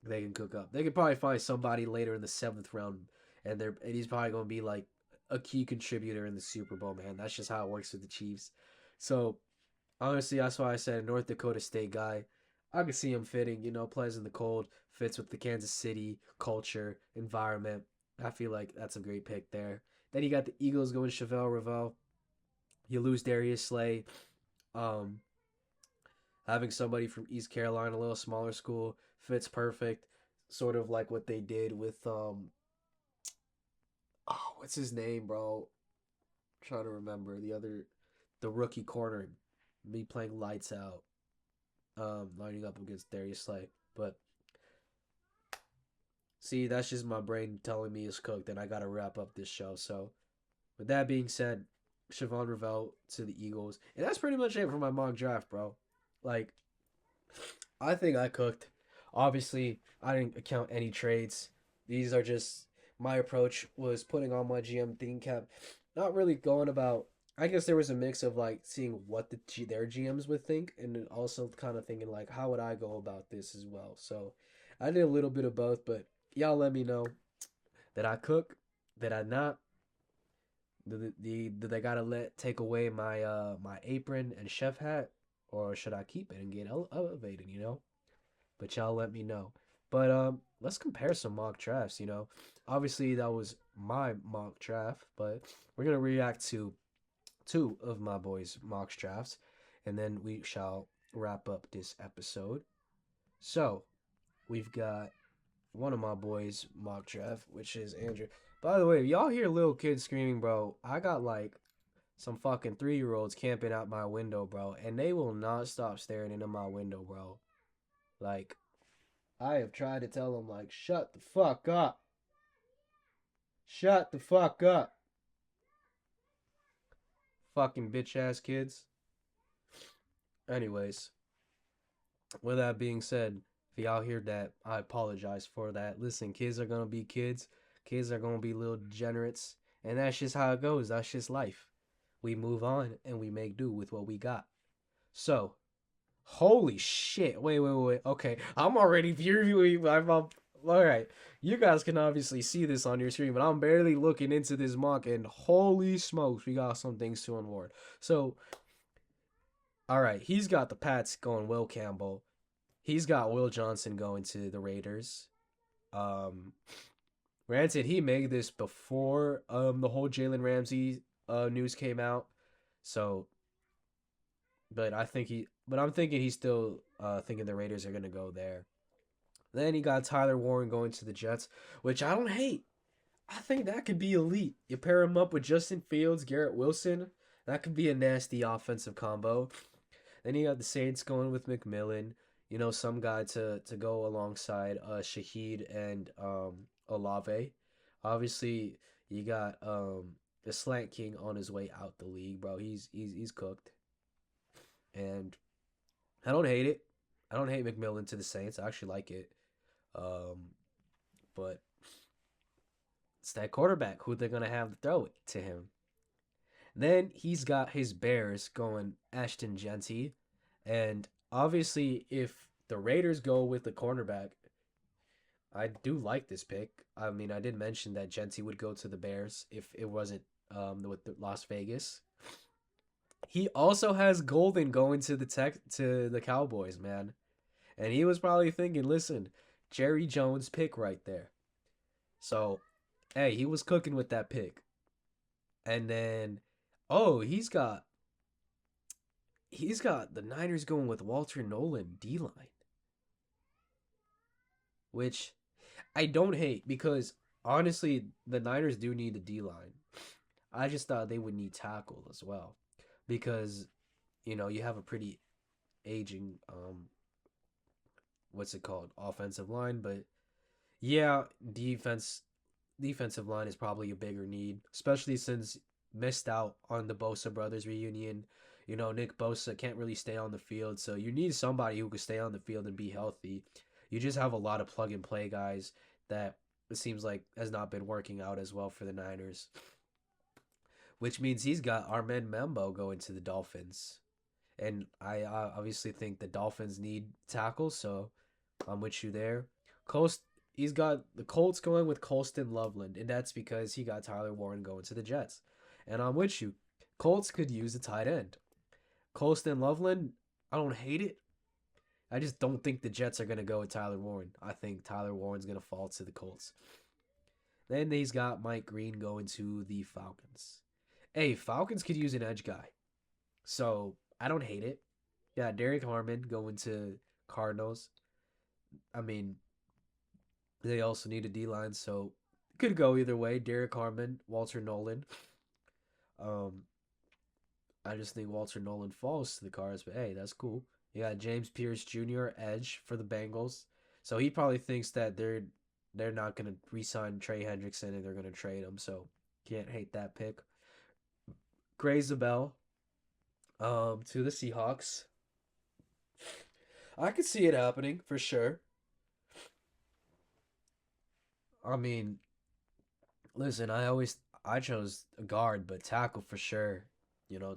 they can cook up. They could probably find somebody later in the seventh round, and he's probably gonna be like a key contributor in the Super Bowl, man. That's just how it works with the Chiefs. So honestly, that's why I said a North Dakota State guy. I could see him fitting, plays in the cold, fits with the Kansas City culture, environment. I feel like that's a great pick there. Then you got the Eagles going Chevelle Revel. You lose Darius Slay. Um, Having somebody from East Carolina, a little smaller school, fits perfect. Sort of like what they did with oh, what's his name, bro? I'm trying to remember the rookie corner, me playing lights out, lining up against Darius Slay. But see, that's just my brain telling me it's cooked, and I gotta wrap up this show. So, with that being said, Siobhan Ravel to the Eagles, and that's pretty much it for my mock draft, bro. Like, I think I cooked. Obviously, I didn't account any trades. These are just my approach was putting on my GM thinking cap, not really going about. I guess there was a mix of like seeing what their GMs would think, and then also kind of thinking like how would I go about this as well. So I did a little bit of both, but y'all let me know that I cook, that I not. Did I gotta take away my apron and chef hat, or should I keep it and get elevated? But y'all let me know. But let's compare some mock drafts. Obviously that was my mock draft, but we're gonna react to two of my boys' mock drafts, and then we shall wrap up this episode. So we've got one of my boys' mock draft, which is Andrew. By the way, if y'all hear little kids screaming, bro, I got like some fucking 3-year-olds camping out my window, bro, and they will not stop staring into my window, bro. Like, I have tried to tell them, like, shut the fuck up. Shut the fuck up. Fucking bitch ass kids. Anyways, with that being said, if y'all hear that, I apologize for that. Listen, kids are gonna be kids. Kids are gonna be little degenerates. And that's just how it goes. That's just life. We move on and we make do with what we got. So, Holy shit. Wait. Okay. I'm already viewing. All right. You guys can obviously see this on your screen, but I'm barely looking into this mock, and holy smokes, we got some things to unward. So, all right, he's got the Pats going Will Campbell. He's got Will Johnson going to the Raiders. Um, Granted, he made this before the whole Jalen Ramsey news came out. So, but I'm thinking he's still thinking the Raiders are gonna go there. Then he got Tyler Warren going to the Jets, which I don't hate. I think that could be elite. You pair him up with Justin Fields, Garrett Wilson. That could be a nasty offensive combo. Then you got the Saints going with McMillan. You know, some guy to go alongside Shaheed and Olave. Obviously, you got the Slant King on his way out the league, bro. He's cooked, and I don't hate it. I don't hate McMillan to the Saints. I actually like it. Um, but it's that quarterback who they're gonna have to throw it to him. Then he's got his Bears going Ashton Genty, and obviously if the Raiders go with the cornerback, I do like this pick. I mean, I did mention that Genty would go to the Bears if it wasn't with the Las Vegas. He also has Golden going to the Cowboys, man. And he was probably thinking, listen, Jerry Jones pick right there. So, hey, he was cooking with that pick. And then, oh, he's got the Niners going with Walter Nolan D line, which I don't hate because honestly, the Niners do need a D line. I just thought they would need tackle as well because you have a pretty aging what's it called, offensive line, but yeah, defensive line is probably a bigger need, especially since missed out on the Bosa brothers reunion. Nick Bosa can't really stay on the field, so you need somebody who can stay on the field and be healthy. You just have a lot of plug and play guys that it seems like has not been working out as well for the Niners, which means he's got Armen Membo going to the Dolphins. And I obviously think the Dolphins need tackles, so I'm with you there. Coast, he's got the Colts going with Colston Loveland, and that's because he got Tyler Warren going to the Jets. And I'm with you. Colts could use a tight end. Colston Loveland, I don't hate it. I just don't think the Jets are going to go with Tyler Warren. I think Tyler Warren's going to fall to the Colts. Then he's got Mike Green going to the Falcons. Hey, Falcons could use an edge guy. So I don't hate it. Yeah, Derek Harmon going to Cardinals. I mean, they also need a D line, so it could go either way. Derek Harmon, Walter Nolan. Um, I just think Walter Nolan falls to the Cards, but hey, that's cool. You got James Pierce Jr. edge for the Bengals, so he probably thinks that they're not gonna re-sign Trey Hendrickson and they're gonna trade him. So can't hate that pick. Gray Zabel, to the Seahawks. I could see it happening for sure. I mean, listen, I chose a guard, but tackle for sure.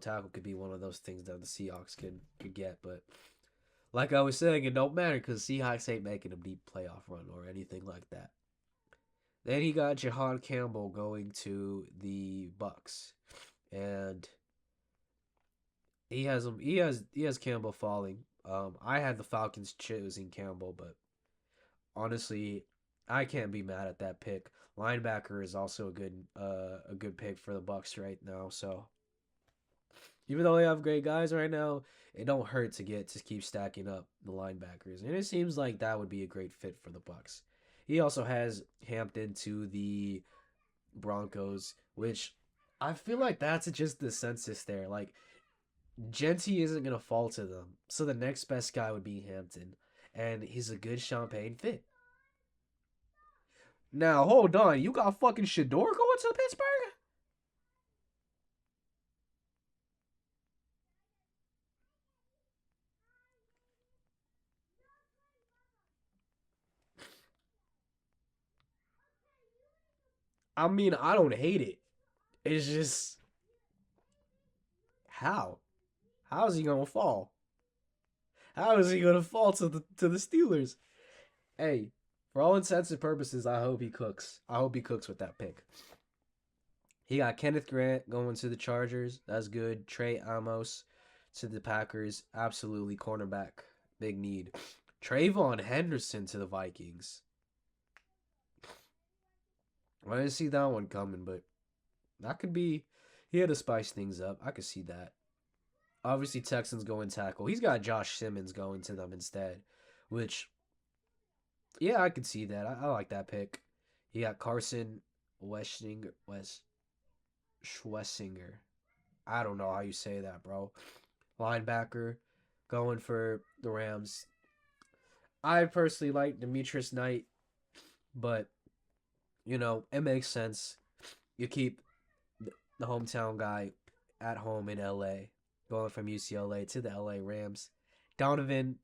Tackle could be one of those things that the Seahawks could get, but like I was saying, it don't matter because Seahawks ain't making a deep playoff run or anything like that. Then he got Jahan Campbell going to the Bucks, and he has Campbell falling. I had the Falcons choosing Campbell, but honestly, I can't be mad at that pick. Linebacker is also a good pick for the Bucks right now. So even though they have great guys right now, it don't hurt to keep stacking up the linebackers, and it seems like that would be a great fit for the Bucks. He also has Hampton to the Broncos, which I feel like that's just the census there. Like Genty isn't gonna fall to them, so the next best guy would be Hampton, and he's a good Champagne fit. Now hold on, you got fucking Shador going to Pittsburgh? I mean, I don't hate it. It's just how? How's he gonna fall? How is he gonna fall to the Steelers? Hey, for all intents and purposes, I hope he cooks. I hope he cooks with that pick. He got Kenneth Grant going to the Chargers. That's good. Trey Amos to the Packers. Absolutely cornerback. Big need. Trayvon Henderson to the Vikings. I didn't see that one coming, but that could be. He had to spice things up. I could see that. Obviously, Texans going tackle. He's got Josh Simmons going to them instead, which, yeah, I could see that. I like that pick. He got Carson Schwessinger. I don't know how you say that, bro. Linebacker going for the Rams. I personally like Demetrius Knight, but it makes sense. You keep the hometown guy at home in LA, going from UCLA to the LA Rams. Donovan,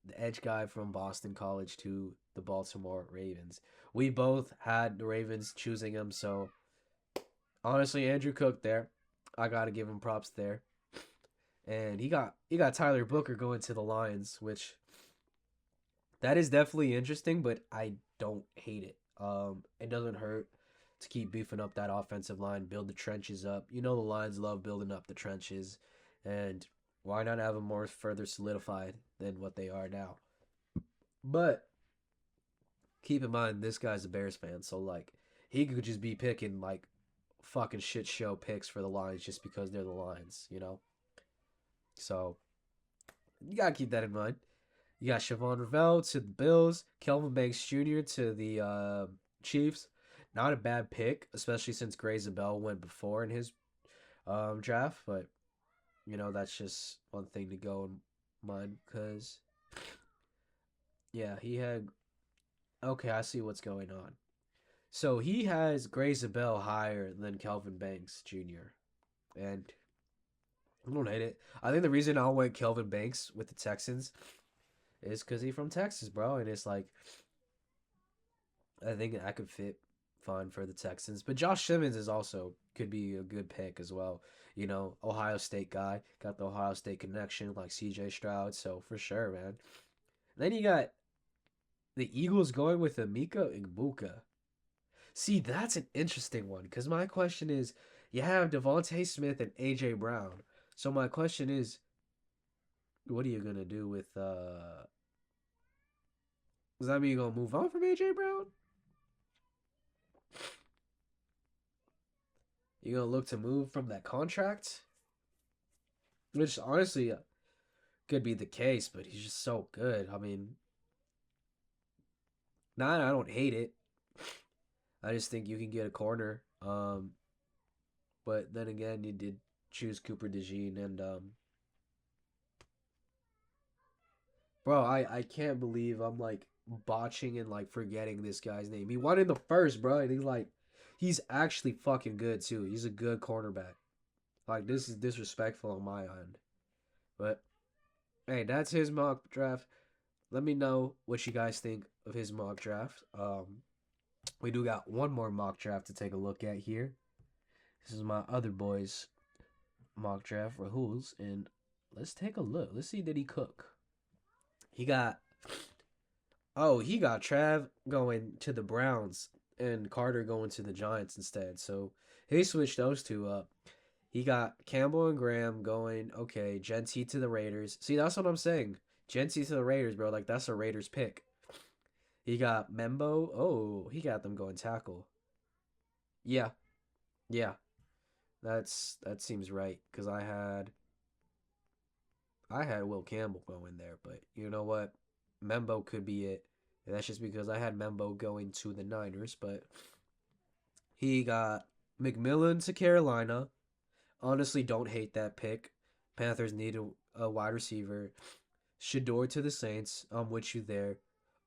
the edge guy from Boston College to the Baltimore Ravens. We both had the Ravens choosing him, so honestly, Andrew Cook there. I gotta give him props there. And he got Tyler Booker going to the Lions, which that is definitely interesting, but I don't hate it. It doesn't hurt to keep beefing up that offensive line, build the trenches up. The Lions love building up the trenches, and why not have them more further solidified than what they are now? But keep in mind, this guy's a Bears fan, so like he could just be picking like fucking shit show picks for the Lions just because they're the Lions. So you gotta keep that in mind. You got Siobhan Ravel to the Bills, Kelvin Banks Jr. to the Chiefs. Not a bad pick, especially since Gray Zabel went before in his draft. But that's just one thing to go in mind because yeah, he had. Okay, I see what's going on. So he has Gray Zabel higher than Kelvin Banks Jr. And I don't hate it. I think the reason I went Kelvin Banks with the Texans is because he's from Texas, bro. And it's like, I think I could fit fine for the Texans. But Josh Simmons is also could be a good pick as well. Ohio State guy. Got the Ohio State connection like CJ Stroud. So for sure, man. Then you got the Eagles going with Emeka Egbuka. See, that's an interesting one because my question is you have Devontae Smith and AJ Brown. So my question is, what are you gonna do with does that mean you're gonna move on from AJ Brown? You're gonna look to move from that contract? Which honestly could be the case, but he's just so good. I mean, I don't hate it. I just think you can get a corner. But then again, you did choose Cooper DeJean, and bro, I can't believe I'm like botching and like forgetting this guy's name. He won in the first, bro, and he's actually fucking good too. He's a good cornerback. Like this is disrespectful on my end, but hey, that's his mock draft. Let me know what you guys think of his mock draft. We do got one more mock draft to take a look at here. This is my other boy's mock draft, Rahul's, and let's take a look. Let's see, did he cook? He got he got Trav going to the Browns and Carter going to the Giants instead. So he switched those two up. He got Campbell and Graham going, okay, Genty to the Raiders. See, that's what I'm saying. Genty to the Raiders, bro. Like, that's a Raiders pick. He got Membo. Oh, he got them going tackle. Yeah, yeah. That seems right. Because I had Will Campbell going there. But you know what? Membo could be it. And that's just because I had Membo going to the Niners. But he got McMillan to Carolina. Honestly, don't hate that pick. Panthers need a wide receiver. Shador to the Saints. I'm with you there.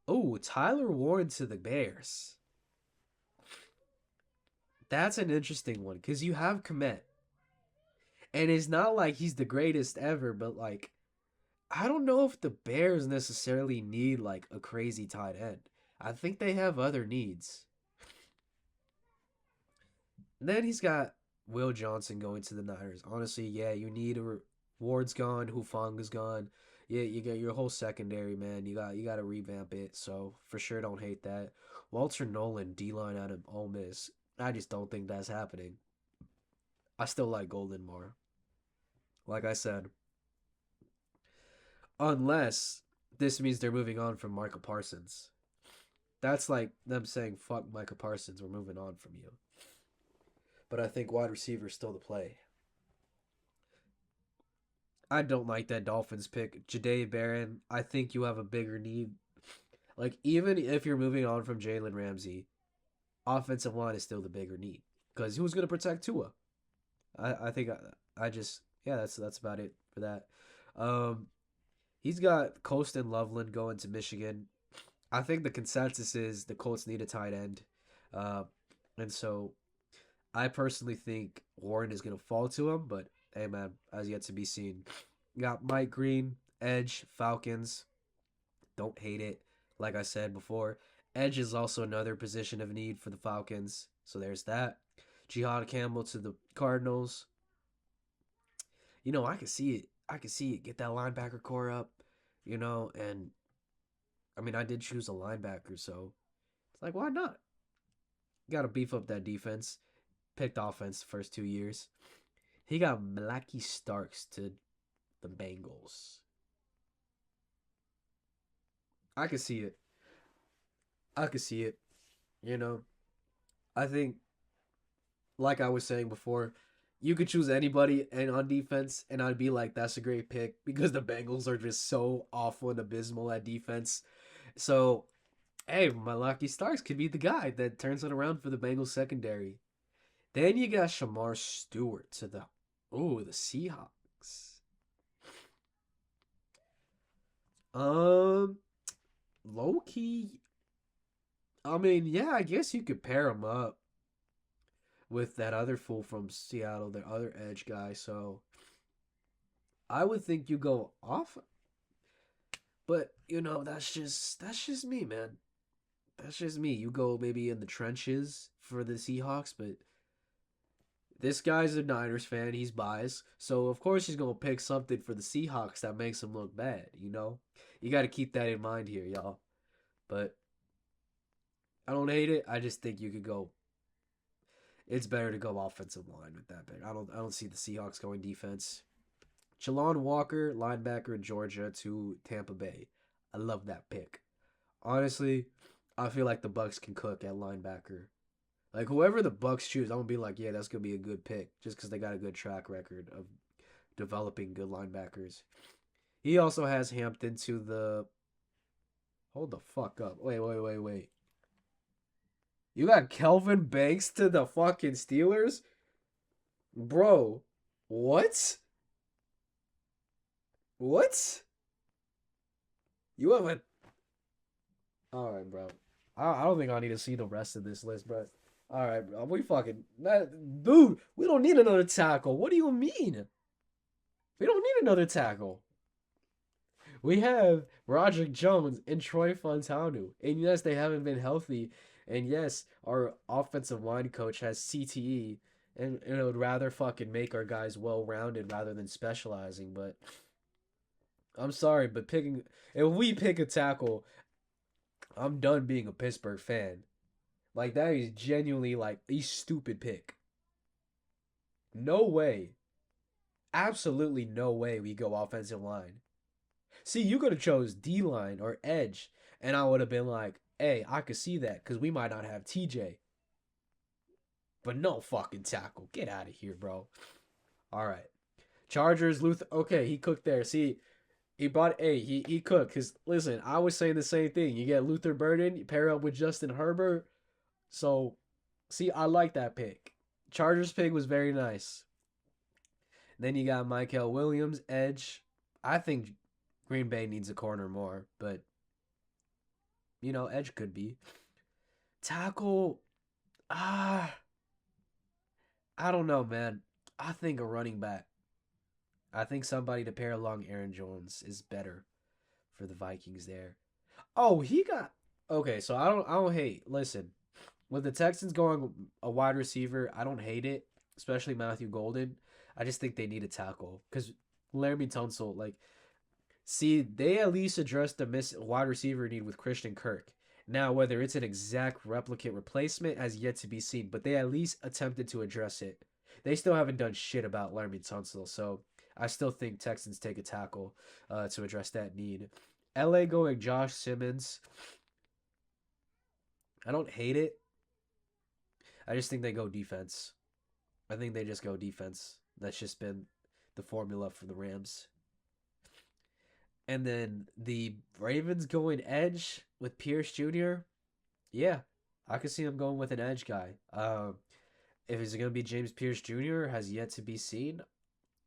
Oh, Tyler Warren to the Bears. That's an interesting one because you have Komet. And it's not like he's the greatest ever, but like, I don't know if the Bears necessarily need like a crazy tight end. I think they have other needs. And then he's got Will Johnson going to the Niners. Honestly, yeah, you need Ward's gone, Hufanga's gone. Yeah, you got your whole secondary, man. You got to revamp it. So for sure, don't hate that. Walter Nolan, D line out of Ole Miss. I just don't think that's happening. I still like Golden more. Like I said, unless this means they're moving on from Michael Parsons. That's like them saying, "Fuck Michael Parsons, we're moving on from you." But I think wide receiver is still the play. I don't like that Dolphins pick. Jade Barron, I think you have a bigger need. Like, even if you're moving on from Jalen Ramsey, offensive line is still the bigger need. Because who's going to protect Tua? I think I just, yeah, that's about it for that. Um, he's got Colston Loveland going to Michigan. I think the consensus is the Colts need a tight end. Uh, and so I personally think Warren is going to fall to him, but hey, man, as yet to be seen. You got Mike Green, Edge, Falcons. Don't hate it. Like I said before, Edge is also another position of need for the Falcons. So there's that. Jihad Campbell to the Cardinals. I can see it. I can see it. Get that linebacker core up, and I mean, I did choose a linebacker, so it's like, why not? Got to beef up that defense. Picked offense the first 2 years. He got Blackie Starks to the Bengals. I could see it. I could see it. You know, I think, like I was saying before, you could choose anybody and on defense, and I'd be like, that's a great pick because the Bengals are just so awful and abysmal at defense. So, hey, my Lucky Starks could be the guy that turns it around for the Bengals secondary. Then you got Shamar Stewart to the Seahawks. Um, Low key, I mean, yeah, I guess you could pair him up with that other fool from Seattle, the other edge guy. So I would think you go off, but that's just me, man. That's just me. You go maybe in the trenches for the Seahawks, but this guy's a Niners fan. He's biased, so of course he's gonna pick something for the Seahawks that makes him look bad. You got to keep that in mind here, y'all. But I don't hate it. I just think you could go. It's better to go offensive line with that pick. I don't see the Seahawks going defense. Jalon Walker, linebacker in Georgia to Tampa Bay. I love that pick. Honestly, I feel like the Bucks can cook at linebacker. Like whoever the Bucks choose, I'm gonna be like, yeah, that's gonna be a good pick, just because they got a good track record of developing good linebackers. He also has Hampton to the. Hold the fuck up! Wait, wait, wait, wait. You got Kelvin Banks to the fucking Steelers, bro. What? What? You have a. All right, bro. I don't think I need to see the rest of this list, bro. All right, bro. We fucking dude. We don't need another tackle. What do you mean? We don't need another tackle. We have Roderick Jones and Troy Fontanu, and yes, they haven't been healthy, and yes, our offensive line coach has CTE, and it would rather fucking make our guys well rounded rather than specializing. But I'm sorry, but if we pick a tackle, I'm done being a Pittsburgh fan. Like that is genuinely like a stupid pick. No way. Absolutely no way we go offensive line. See, you could have chose D line or edge, and I would have been like, hey, I could see that because we might not have TJ. But no fucking tackle. Get out of here, bro. All right. Chargers, Luther. Okay, he cooked there. See, he bought he cooked. Cause listen, I was saying the same thing. You get Luther Burden, you pair up with Justin Herbert. So, see, I like that pick. Chargers pick was very nice. Then you got Michael Williams, edge. I think Green Bay needs a corner more, but edge could be. Tackle, ah, I don't know, man. I think a running back. I think somebody to pair along Aaron Jones is better for the Vikings there. Oh, he got okay. So I don't hate. Listen, with the Texans going a wide receiver, I don't hate it, especially Matthew Golden. I just think they need a tackle because Laramie Tunsil, like See, they at least addressed the wide receiver need with Christian Kirk. Now, whether it's an exact replicate replacement has yet to be seen, but they at least attempted to address it. They still haven't done shit about Laremy Tunsil, so I still think Texans take a tackle to address that need. LA going Josh Simmons. I don't hate it. I just think they go defense. I think they just go defense. That's just been the formula for the Rams. And then the Ravens going edge with Pierce Jr. Yeah, I could see him going with an edge guy. If it's going to be James Pierce Jr. has yet to be seen.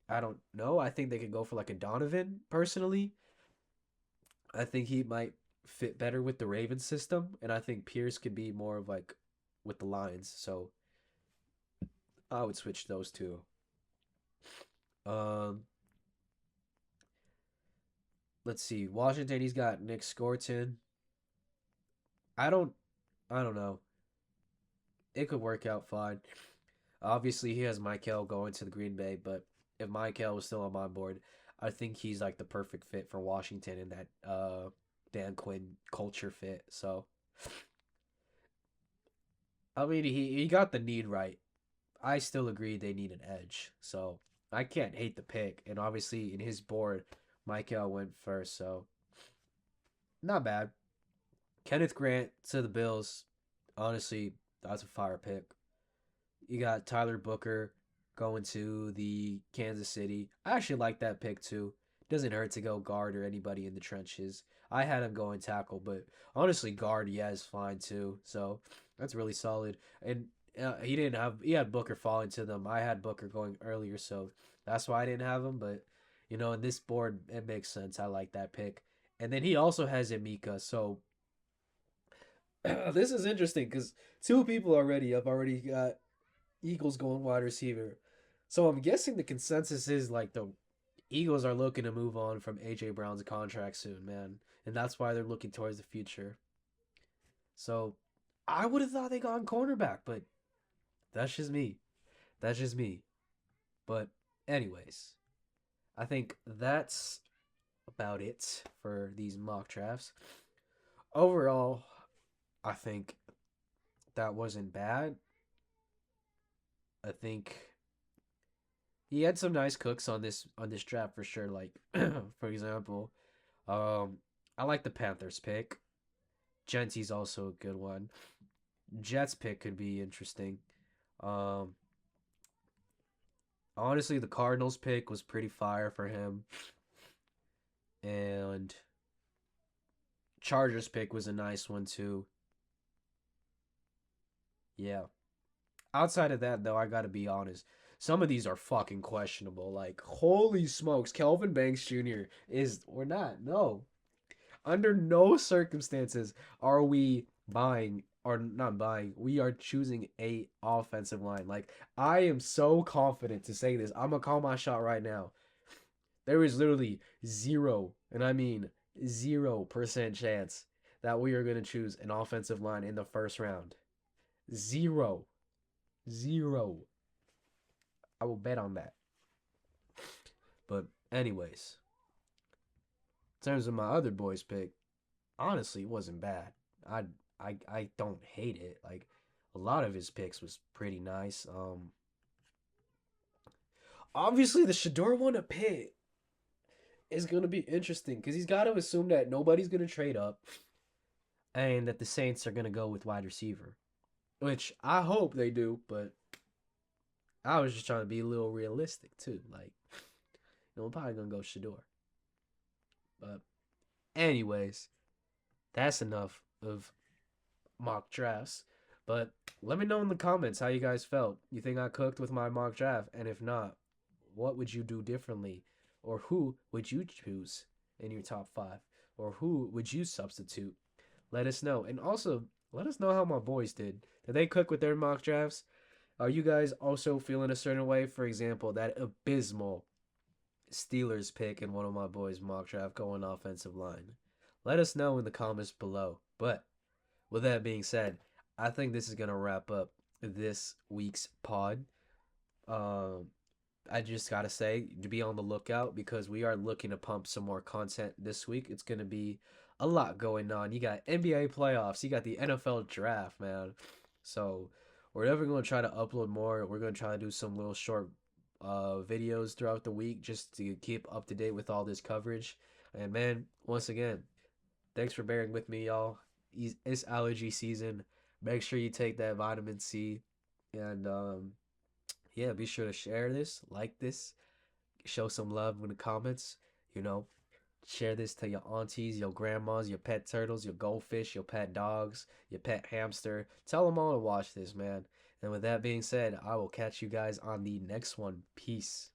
I don't know. I think they could go for like a Donovan personally. I think he might fit better with the Ravens system, and I think Pierce could be more of like with the Lions. So I would switch those two. Um, let's see. Washington, he's got Nick Scorton. I don't I don't know. It could work out fine. Obviously, he has Michael going to the Green Bay, but if Michael was still on my board, I think he's like the perfect fit for Washington in that Dan Quinn culture fit. So I mean, he got the need right. I still agree they need an edge, so I can't hate the pick. And obviously, in his board, Michael went first, so not bad. Kenneth Grant to the Bills. Honestly, that's a fire pick. You got Tyler Booker going to the Kansas City. I actually like that pick too. Doesn't hurt to go guard or anybody in the trenches. I had him going tackle, but honestly, guard, yeah, is fine too. So that's really solid. And he had Booker falling to them. I had Booker going earlier, so that's why I didn't have him. But in this board, it makes sense. I like that pick. And then he also has Emeka. So this is interesting because two people already have already got Eagles going wide receiver. So I'm guessing the consensus is like the Eagles are looking to move on from AJ Brown's contract soon, man. And that's why they're looking towards the future. So I would have thought they gone cornerback, but that's just me. That's just me. But anyways, I think that's about it for these mock drafts. Overall, I think that wasn't bad. I think he had some nice cooks on this draft for sure. Like for example, um, I like the Panthers pick. Genty's also a good one. Jets pick could be interesting. Um, honestly, the Cardinals pick was pretty fire for him, and Chargers pick was a nice one too. Yeah. Outside of that, though, I gotta be honest. Some of these are fucking questionable. Like, holy smokes, Kelvin Banks Jr. is or not. No, under no circumstances are we buying or not buying. We are choosing a offensive line. Like I am so confident to say this. I'm gonna call my shot right now. There is literally zero, and I mean 0% chance that we are gonna choose an offensive line in the first round. Zero. Zero. I will bet on that. But anyways, in terms of my other boys pick, honestly, it wasn't bad. I I don't hate it. Like a lot of his picks was pretty nice. Obviously the Shador one a pick is gonna be interesting because he's got to assume that nobody's gonna trade up and that the Saints are gonna go with wide receiver, which I hope they do. But I was just trying to be a little realistic too. Like I'm probably gonna go Shador. But anyways, that's enough of mock drafts. But let me know in the comments how you guys felt. You think I cooked with my mock draft? And if not, what would you do differently? Or who would you choose in your top five? Or who would you substitute? Let us know. And also, let us know how my boys did. Did they cook with their mock drafts? Are you guys also feeling a certain way? For example, that abysmal Steelers pick in one of my boys' mock draft going offensive line. Let us know in the comments below. But with that being said, I think this is gonna wrap up this week's pod. Um, I just gotta say to be on the lookout because we are looking to pump some more content this week. It's gonna be a lot going on. You got NBA playoffs, you got the NFL draft, man. So we're never gonna try to upload more. We're gonna try to do some little short videos throughout the week just to keep up to date with all this coverage. And man, once again, thanks for bearing with me, y'all. It's allergy season. Make sure you take that vitamin C, and yeah, be sure to share this, like this, show some love in the comments. You know, share this to your aunties, your grandmas, your pet turtles, your goldfish, your pet dogs, your pet hamster. Tell them all to watch this, man. And with that being said, I will catch you guys on the next one. Peace.